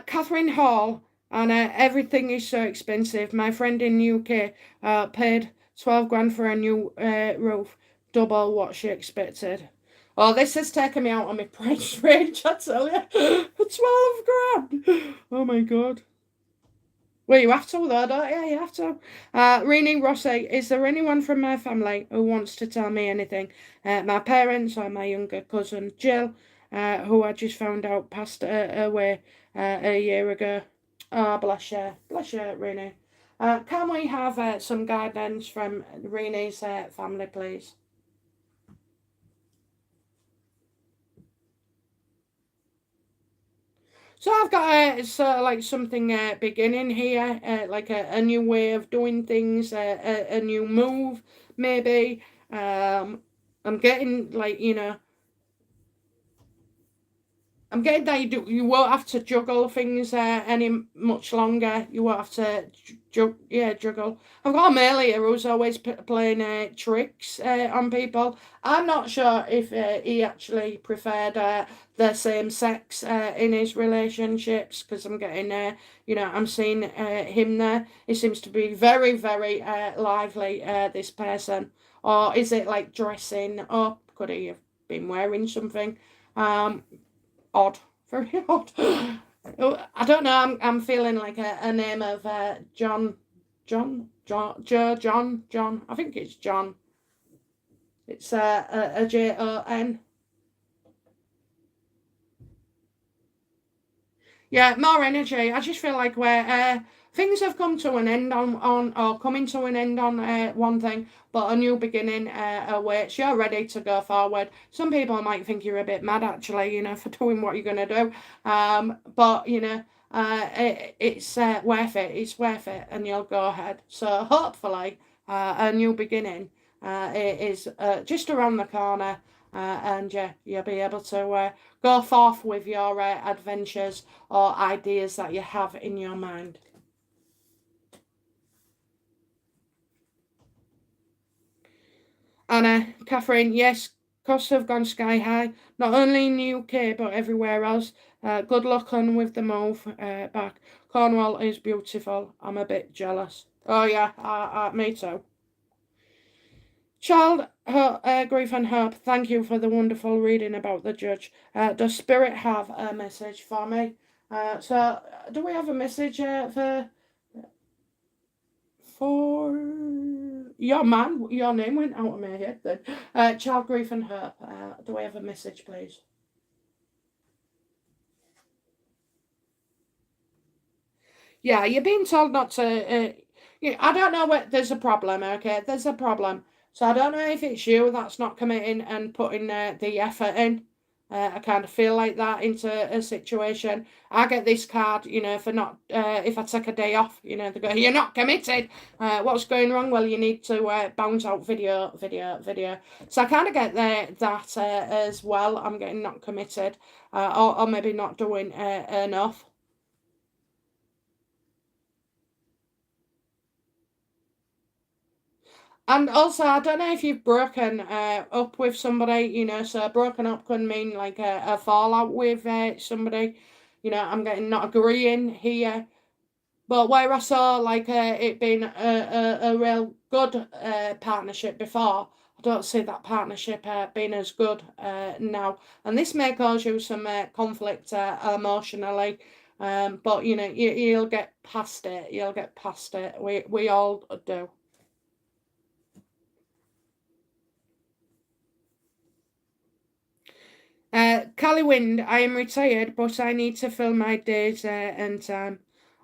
S1: Catherine Hall, and everything is so expensive. My friend in the UK paid 12 grand for a new roof, double what she expected. Oh, this has taken me out on my price range, I tell you. 12 grand. Oh my god. Well, you have to though, don't you? You have to. Rini Rossi, is there anyone from my family who wants to tell me anything? My parents or my younger cousin Jill, who I just found out passed away a year ago. Oh, bless you. Bless you, Rini. Can we have some guidance from Rini's family, please? So I've got sort of like something beginning here, like a new way of doing things, a new move, maybe. I'm getting like I'm getting that you won't have to juggle things any much longer. You won't have to juggle. I've got a male here who's always playing tricks on people. I'm not sure if he actually preferred the same sex in his relationships because I'm getting I'm seeing him there. He seems to be very very lively. This person, or is it like dressing up? Could he have been wearing something? Odd, very odd. I don't know. I'm feeling like a name of John. I think it's John. It's a Jon. Yeah, more energy. I just feel like where things have come to an end on or coming to an end on one thing, but a new beginning awaits. You're ready to go forward. Some people might think you're a bit mad, actually, for doing what you're gonna do. But it's worth it. It's worth it, and you'll go ahead. So hopefully, a new beginning is just around the corner. And yeah, you'll be able to go forth with your adventures or ideas that you have in your mind. Anna, Catherine, yes, costs have gone sky high, not only in the UK but everywhere else. Good luck on with the move back. Cornwall is beautiful. I'm a bit jealous. Oh yeah, me too. Child, grief and hope, thank you for the wonderful reading about the judge. Does Spirit have a message for me? Do we have a message for your man? Your name went out of my head then. Child, grief and hope. Do we have a message, please? Yeah, you're being told not to. I don't know what. There's a problem. Okay, there's a problem. So I don't know if it's you that's not committing and putting the effort in. I kind of feel like that into a situation. I get this card, for not if I take a day off, they go, you're not committed. What's going wrong? Well, you need to bounce out video. So I kind of get that as well. I'm getting not committed, or maybe not doing enough. And also, I don't know if you've broken up with somebody, so broken up can mean like a fallout with somebody. I'm getting not agreeing here. But where I saw like it being a real good partnership before, I don't see that partnership being as good now. And this may cause you some conflict emotionally. But you'll get past it. You'll get past it. We all do. Cali Wind, I am retired, but I need to fill my days and time.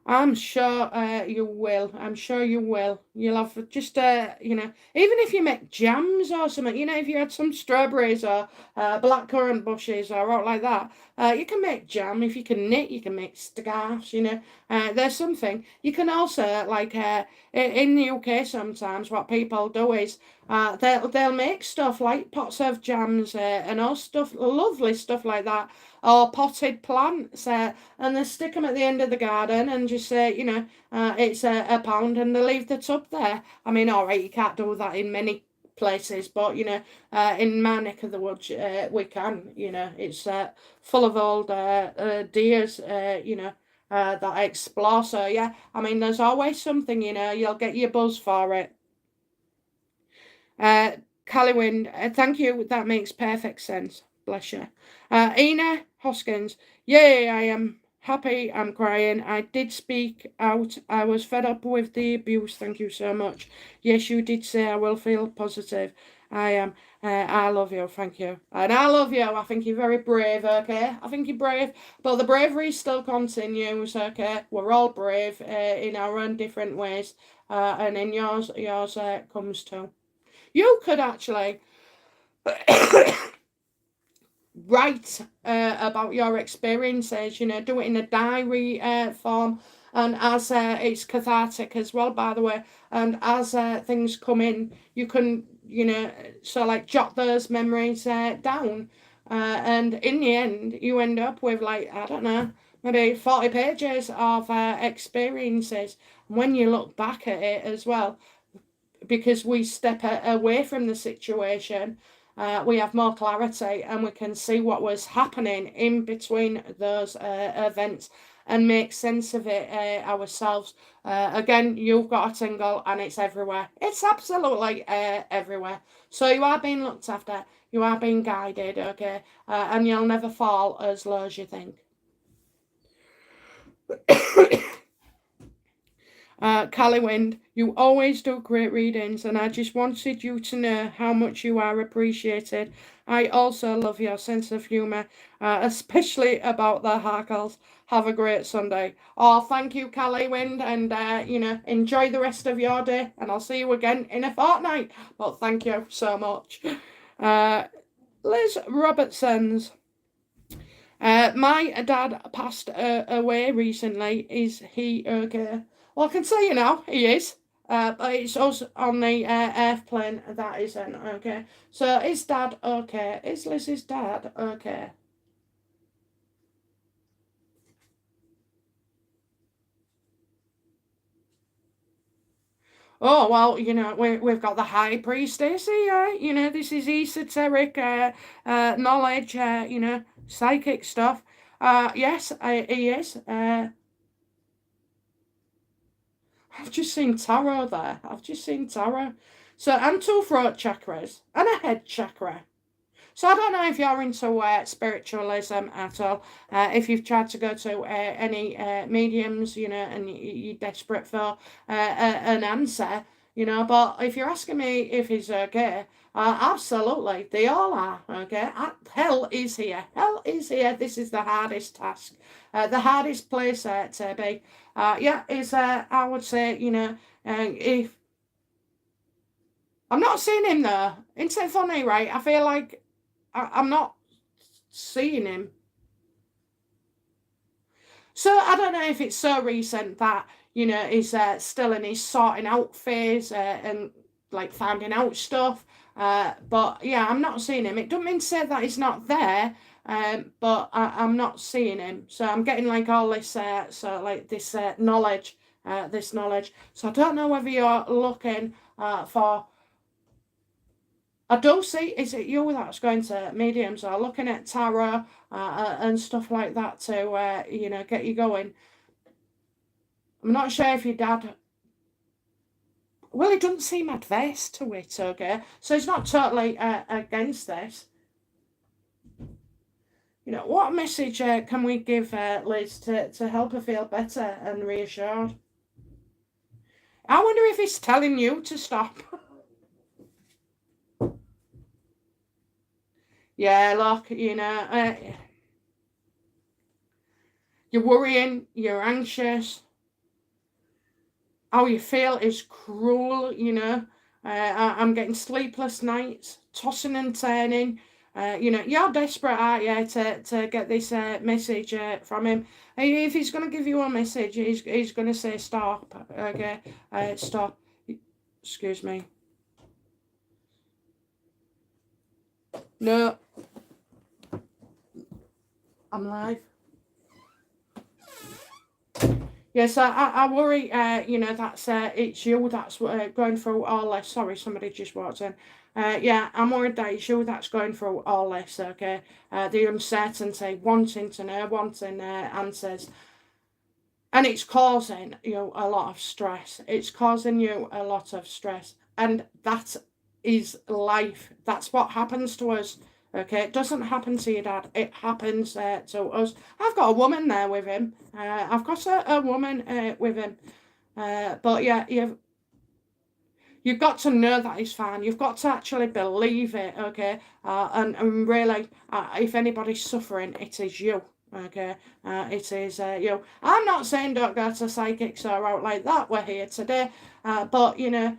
S1: I'm sure you will. I'm sure you will. You'll have just, even if you make jams or something, if you had some strawberries or blackcurrant bushes or out like that, you can make jam. If you can knit, you can make scarves, there's something. You can also, like, in the UK sometimes, what people do is they'll make stuff like pots of jams and all stuff, lovely stuff like that, or potted plants, and they stick them at the end of the garden and just say, it's a pound, and they leave the tub there. I mean, all right, you can't do that in many places, but in my neck of the woods, we can. It's full of old deers. That explore. So yeah, I mean, there's always something. You'll get your buzz for it. Callie thank you. That makes perfect sense. Bless you. Ina Hoskins, yay, I am happy. I'm crying. I did speak out. I was fed up with the abuse. Thank you so much. Yes, you did say I will feel positive. I am. I love you. Thank you. And I love you. I think you're very brave, okay? I think you're brave. But the bravery still continues, okay? We're all brave in our own different ways. And in yours comes too. You could actually write about your experiences, do it in a diary form. And as it's cathartic as well, by the way. And as things come in, you can, so like jot those memories down. And in the end, you end up with like, I don't know, maybe 40 pages of experiences. When you look back at it as well, because we step away from the situation, we have more clarity and we can see what was happening in between those events and make sense of it ourselves. Again, you've got a tingle and it's everywhere. It's absolutely everywhere. So you are being looked after, you are being guided, okay? And you'll never fall as low as you think. Callie Wind, you always do great readings, and I just wanted you to know how much you are appreciated. I also love your sense of humour, especially about the hackles. Have a great Sunday. Oh, thank you, Callie Wind, and enjoy the rest of your day, and I'll see you again in a fortnight. But thank you so much. Liz Robertson's. My dad passed away recently. Is he okay? Well, I can tell you now, he is. But it's us on the airplane that isn't okay. So is Dad okay? Is Liz's dad okay? Oh, well, we've got the high priestess here. This is esoteric knowledge, psychic stuff. Yes, he is. I've just seen tarot there. I've just seen tarot. So, and two throat chakras and a head chakra. So I don't know if you're into spiritualism at all. If you've tried to go to any mediums, and you're desperate for an answer, But if you're asking me if he's okay, absolutely, they all are. Okay, hell is here. Hell is here. This is the hardest task, the hardest place to be. Yeah, is I would say, if I'm not seeing him though. Isn't it funny, right? I feel like I'm not seeing him. So I don't know if it's so recent that he's still in his sorting out phase and like finding out stuff. But yeah, I'm not seeing him. It doesn't mean to say that he's not there. But I'm not seeing him. So I'm getting like all this this knowledge, this knowledge. So I don't know whether you're looking for I do see, is it you that's going to mediums or looking at tarot and stuff like that to, get you going? I'm not sure if your dad. Well, he doesn't seem adverse to it, okay? So he's not totally against this. What message can we give Liz to help her feel better and reassured? I wonder if he's telling you to stop. Yeah, look, you're worrying, you're anxious, how you feel is cruel, I'm getting sleepless nights, tossing and turning. You're desperate, aren't you, to get this message from him. If he's going to give you a message, he's going to say stop, okay? Stop. Excuse me. No. I'm live. Yes, I worry, that's it's you that's going through all this. Sorry, somebody just walked in. Yeah, I'm worried that it's you that's going through all this, okay? The uncertainty, wanting to know, wanting answers. And it's causing you a lot of stress. It's causing you a lot of stress. And that's is life. That's what happens to us. Okay, it doesn't happen to your dad. It happens to us. I've got a woman there with him. I've got a woman with him. But yeah, you've got to know that he's fine. You've got to actually believe it, okay? And really, if anybody's suffering, it is you, okay? It is you. I'm not saying don't go to psychics or out like that. We're here today. But, you know,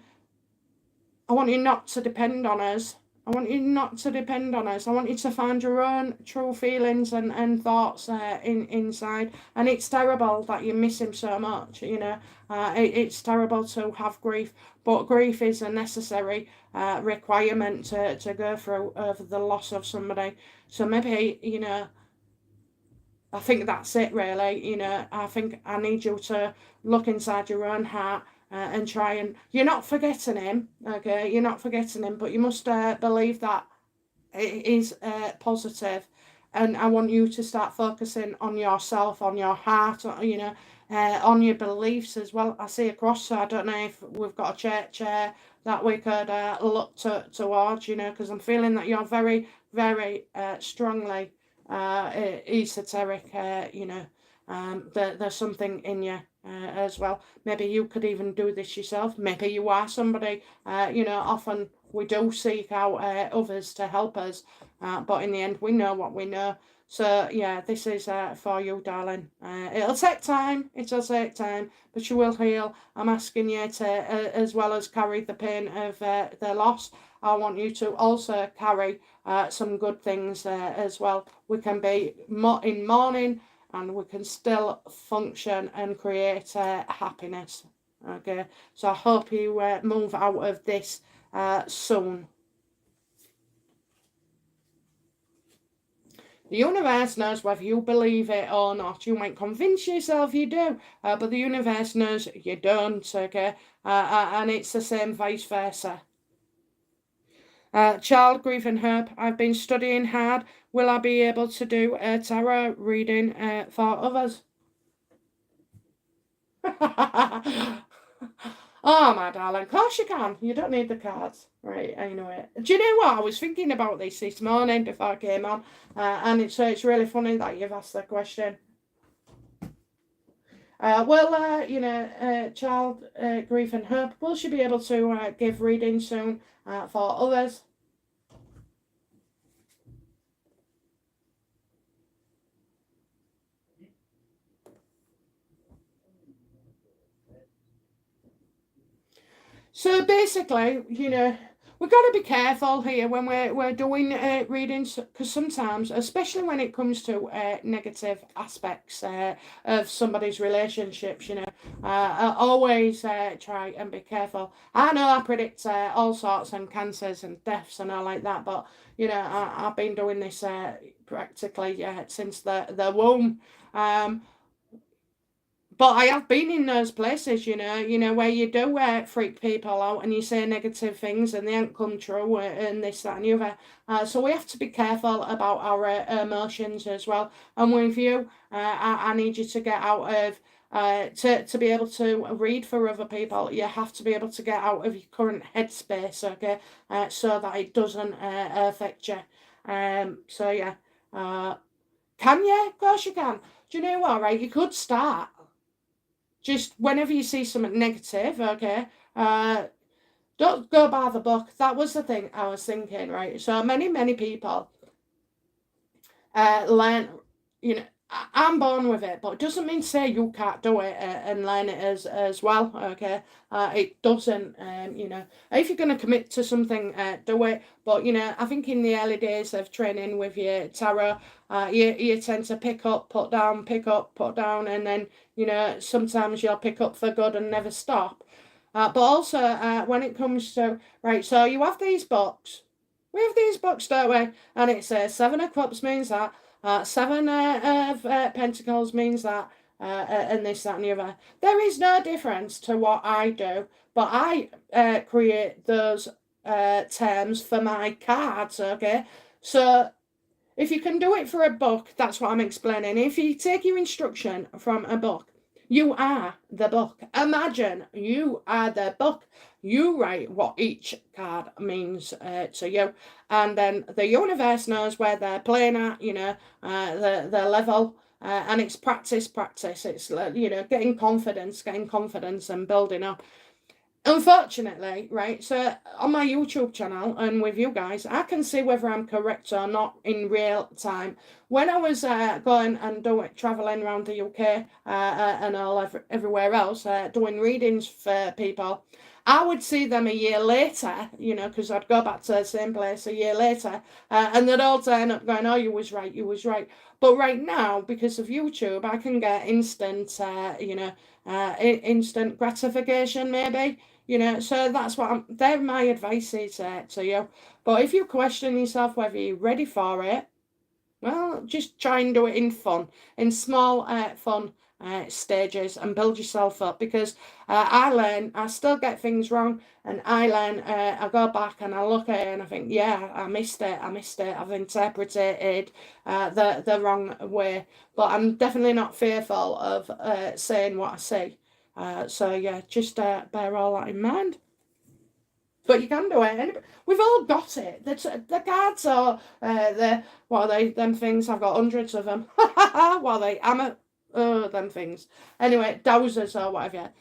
S1: I want you not to depend on us. I want you not to depend on us. I want you to find your own true feelings and thoughts inside. And it's terrible that you miss him so much, you know. It's terrible to have grief, but grief is a necessary requirement to go through over the loss of somebody. So maybe, you know, I think that's it really, you know. I think I need you to look inside your own heart and try and, you're not forgetting him, okay, you're not forgetting him, but you must believe that it is positive. And I want you to start focusing on yourself, on your heart, you know, on your beliefs as well. I see a cross, so I don't know if we've got a church that we could look towards, you know, because I'm feeling that you're very, very strongly esoteric, you know. There's something in you as well. Maybe you could even do this yourself. Maybe you are somebody, you know, often we do seek out others to help us, but in the end we know what we know. So yeah, this is for you, darling. It'll take time, but you will heal. I'm asking you to, as well as carry the pain of the loss, I want you to also carry some good things as well. We can be in mourning, and we can still function and create happiness. Okay, so I hope you move out of this soon. The universe knows whether you believe it or not. You might convince yourself you do, but the universe knows you don't, okay? And it's the same vice versa. Child grief and hope. I've been studying hard. Will I be able to do a tarot reading for others? Oh, my darling, of course you can. You don't need the cards. Right, I know it. Do you know what? I was thinking about this morning before I came on, and it's really funny that you've asked that question. You know, child grief and hope. Will she be able to give readings soon for others? So basically, you know, we've got to be careful here when we're doing readings, because sometimes, especially when it comes to negative aspects of somebody's relationships, you know, I always try and be careful. I know I predict all sorts and cancers and deaths and all like that, but you know, I've been doing this practically since the womb. But I have been in those places, you know, where you do freak people out and you say negative things and they ain't come true and this, that, and the other. So we have to be careful about our emotions as well. And with you, I need you to get out of to be able to read for other people. You have to be able to get out of your current headspace, okay, so that it doesn't affect you. So yeah, can you? Of course you can. Do you know what? Right, you could start just whenever you see something negative, okay, don't go by the book. That was the thing I was thinking, right? So many people learn, you know, I'm born with it, but it doesn't mean to say you can't do it and learn it as well, okay? It doesn't, you know, if you're going to commit to something, do it. But, you know, I think in the early days of training with your tarot, you tend to pick up, put down, pick up, put down, and then, you know, sometimes you'll pick up for good and never stop. But also, when it comes to, right, so you have these books. We have these books, don't we? And it says Seven of Cups means that. Seven of Pentacles means that, and this, that, and the other. There is no difference to what I do, but I create those terms for my cards, okay? So if you can do it for a book, that's what I'm explaining. If you take your instruction from a book, You are the book. Imagine you are the book. You write what each card means to you, and then the universe knows where they're playing at. The level, and it's practice, practice. It's getting confidence, and building up. Unfortunately, right, so on my YouTube channel and with you guys, I can see whether I'm correct or not in real time. When I was going and traveling around the UK and everywhere else, doing readings for people, I would see them a year later, because I'd go back to the same place a year later, and they'd all turn up going, "Oh, you was right, you was right." But right now, because of YouTube, I can get instant gratification, maybe. So that's they're my advices to you. But if you question yourself whether you're ready for it, well, just try and do it in fun, in small, fun stages, and build yourself up. Because I learn, I still get things wrong, and I learn. I go back and I look at it and I think, yeah, I missed it. I've interpreted the wrong way. But I'm definitely not fearful of saying what I see. So yeah, just bear all that in mind. But you can do it. We've all got it. The cards are what are they? Them things. I've got hundreds of them. What are they? Them things. Anyway, dowsers or whatever.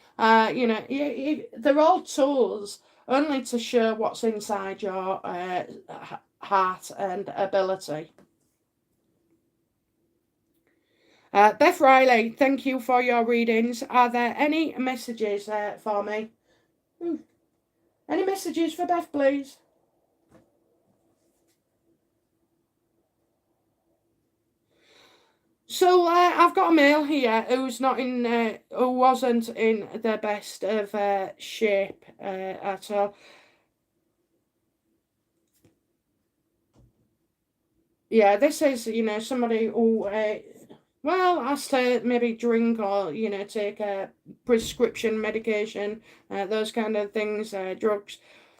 S1: They're all tools only to show what's inside your heart and ability. Beth Riley, thank you for your readings. Are there any messages for me? Any messages for Beth, please? So I've got a male here who's not who wasn't in the best of shape at all. Yeah, this is somebody who has to maybe drink or take a prescription medication, those kind of things, drugs.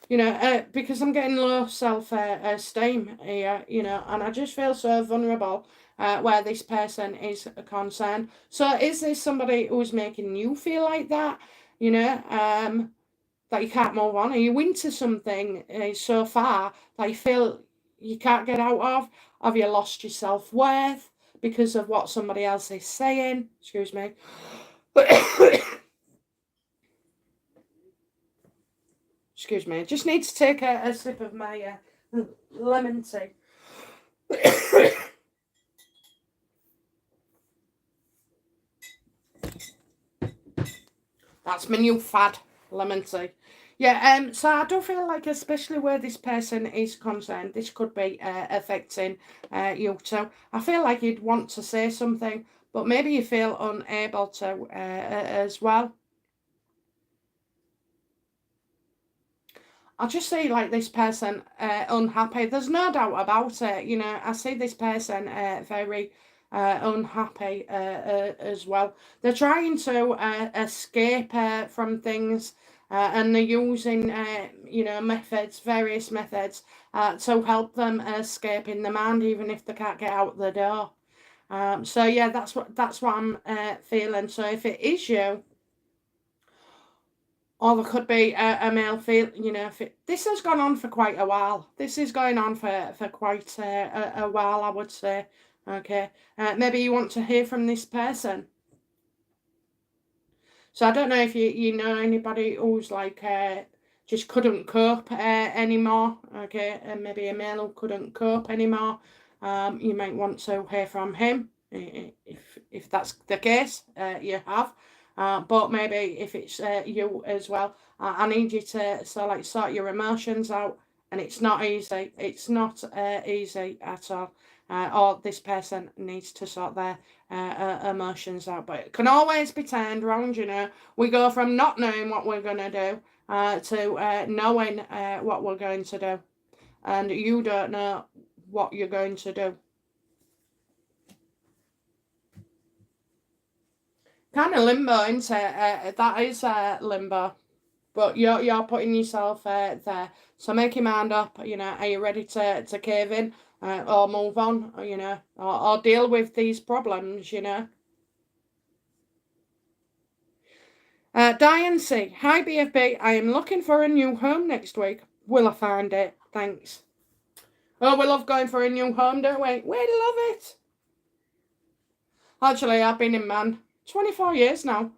S1: Because I'm getting low self-esteem here, and I just feel so vulnerable where this person is concerned. So is this somebody who's making you feel like that, that you can't move on? Are you into something so far that you feel you can't get out of? Have you lost your self-worth because of what somebody else is saying? Excuse me. Excuse me, I just need to take a sip of my lemon tea. That's my new fad, lemon tea. Yeah, so I do feel like, especially where this person is concerned, this could be affecting you too. I feel like you'd want to say something, but maybe you feel unable to as well. I just see like this person unhappy. There's no doubt about it. I see this person very unhappy as well. They're trying to escape from things, and they're using various methods to help them escape in the mind, even if they can't get out the door. So yeah, that's what I'm feeling. So if it is you, or there could be a male feel, this has gone on for quite a while. This is going on for quite a while, I would say. Okay, maybe you want to hear from this person. So I don't know if you know anybody who's like just couldn't cope anymore. Okay, and maybe a male who couldn't cope anymore. You might want to hear from him if that's the case. You have. But maybe if it's you as well, I need you to sort your emotions out, and it's not easy. It's not easy at all. Or this person needs to sort their emotions out, but it can always be turned around. We go from not knowing what we're gonna do to knowing what we're going to do, and you don't know what you're going to do. Kind of limbo, isn't it? That is limbo, but you're putting yourself there. So make your mind up. Are you ready to cave in or move on? Or deal with these problems? Diane C. Hi BFB, I am looking for a new home next week. Will I find it? Thanks. Oh, we love going for a new home, don't we? We love it. Actually, I've been in Man 24 years now.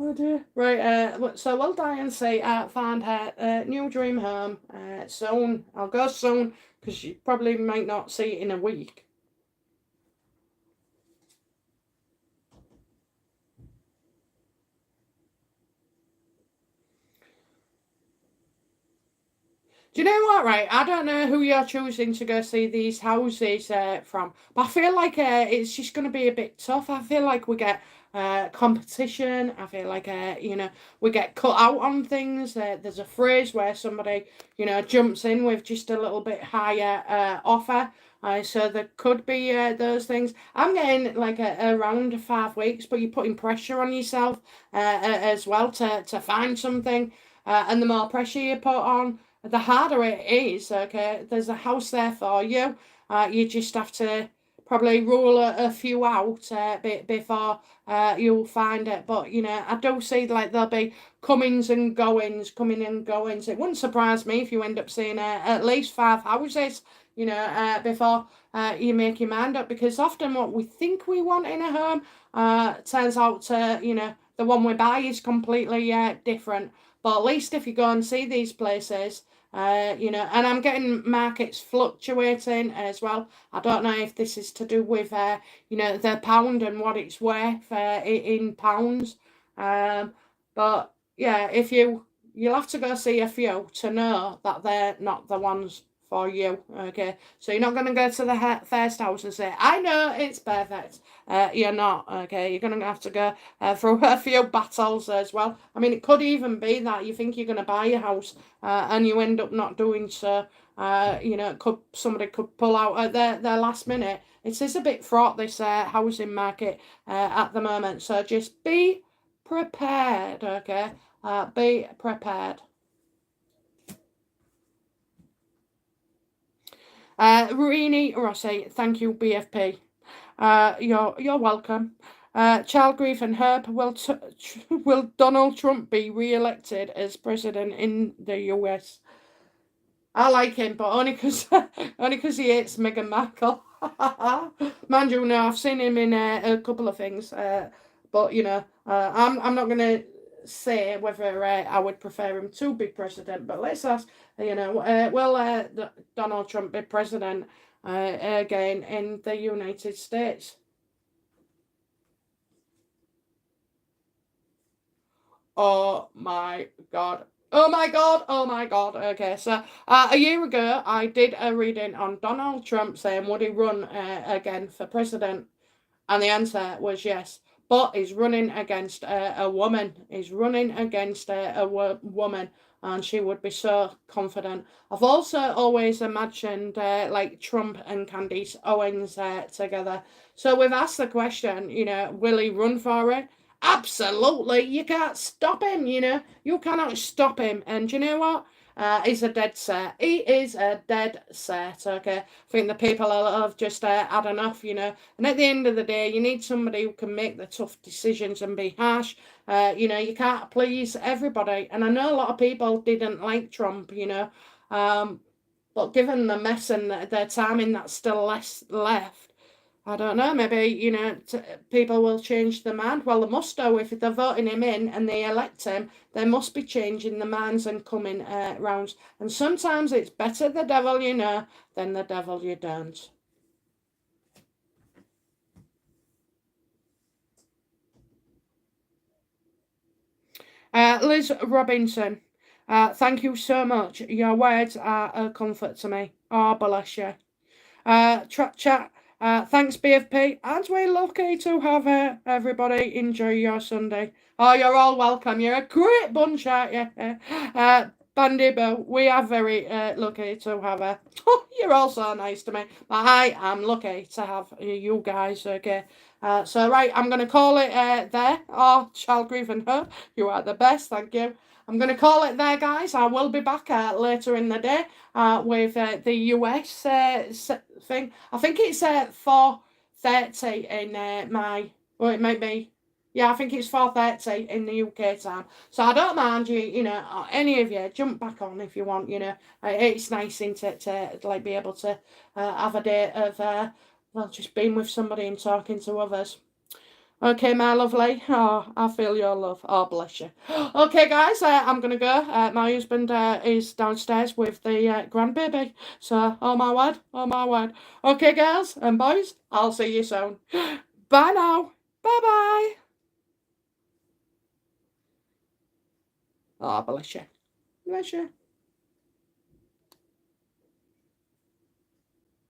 S1: Oh dear. Right, so will Diane say find her new dream home soon. I'll go soon because you probably might not see it in a week. Do you know what, right? I don't know who you're choosing to go see these houses from, but I feel like it's just going to be a bit tough. I feel like we get competition. I feel like, we get cut out on things. There's a phrase where somebody, jumps in with just a little bit higher offer. So there could be those things. I'm getting like around 5 weeks, but you're putting pressure on yourself as well to find something. And the more pressure you put on, the harder it is. Okay, there's a house there for you. You just have to probably rule a few out before you'll find it. But I do see like there'll be comings and goings, coming and goings. It wouldn't surprise me if you end up seeing at least 5 houses, before you make your mind up. Because often what we think we want in a home turns out to, the one we buy is completely different. But at least if you go and see these places, and I'm getting markets fluctuating as well. I don't know if this is to do with, the pound and what it's worth in pounds. But yeah, if you'll have to go see a few to know that they're not the ones for you. Okay, so you're not going to go to the first house and say, I know it's perfect. You're not. Okay, you're going to have to go through a few battles as well. I mean, it could even be that you think you're going to buy a house and you end up not doing so. Somebody could pull out at their last minute. It is a bit fraught, this housing market at the moment. So just be prepared. Okay, be prepared. Rini Rossi, thank you, BFP. You're welcome. Child grief and Herb, will Donald Trump be re-elected as president in the US? I like him, but only because he hates Meghan Markle. Mind you, no, I've seen him in a couple of things, but I'm not gonna say whether I would prefer him to be president. But let's ask, will Donald Trump be president again in the United States? Oh my God. Oh my God. Oh my God. Okay, so a year ago, I did a reading on Donald Trump saying, would he run again for president? And the answer was yes. But he's running against a woman. He's running against a woman, and she would be so confident. I've also always imagined like Trump and Candace Owens together. So we've asked the question, will he run for it? Absolutely, you can't stop him. You cannot stop him. And you know what? He's a dead set. He is a dead set. Okay, I think the people have just had enough. And at the end of the day, you need somebody who can make the tough decisions and be harsh. You can't please everybody. And I know a lot of people didn't like Trump. But given the mess and the timing that's still left, I don't know, maybe, people will change their mind. Well, they must do. If they're voting him in and they elect him, they must be changing their minds and coming rounds. And sometimes it's better the devil you know than the devil you don't. Liz Robinson, thank you so much. Your words are a comfort to me. Oh, bless you. Chat. Thanks, BFP. Aren't we lucky to have everybody enjoy your Sunday? Oh, you're all welcome. You're a great bunch, aren't you? Bandy Bill, we are very lucky to have her. Oh, you're all so nice to me. I am lucky to have you guys, okay? So, right, I'm going to call it there. Oh, Child Grief and Her, you are the best, thank you. I'm going to call it there, guys. I will be back later in the day with the US thing. I think it's 4:30 in my, or it might be Yeah, I think it's 4:30 in the UK time. So I don't mind you, any of you, jump back on if you want, It's nice, isn't it, to like be able to have a day of well, just being with somebody and talking to others. Okay, my lovely. Oh, I feel your love. Oh, bless you. Okay, guys, I'm gonna go. My husband is downstairs with the grandbaby. So, oh my word, oh my word. Okay, girls and boys, I'll see you soon. Bye now. Bye bye. Oh, bless you. Bless you.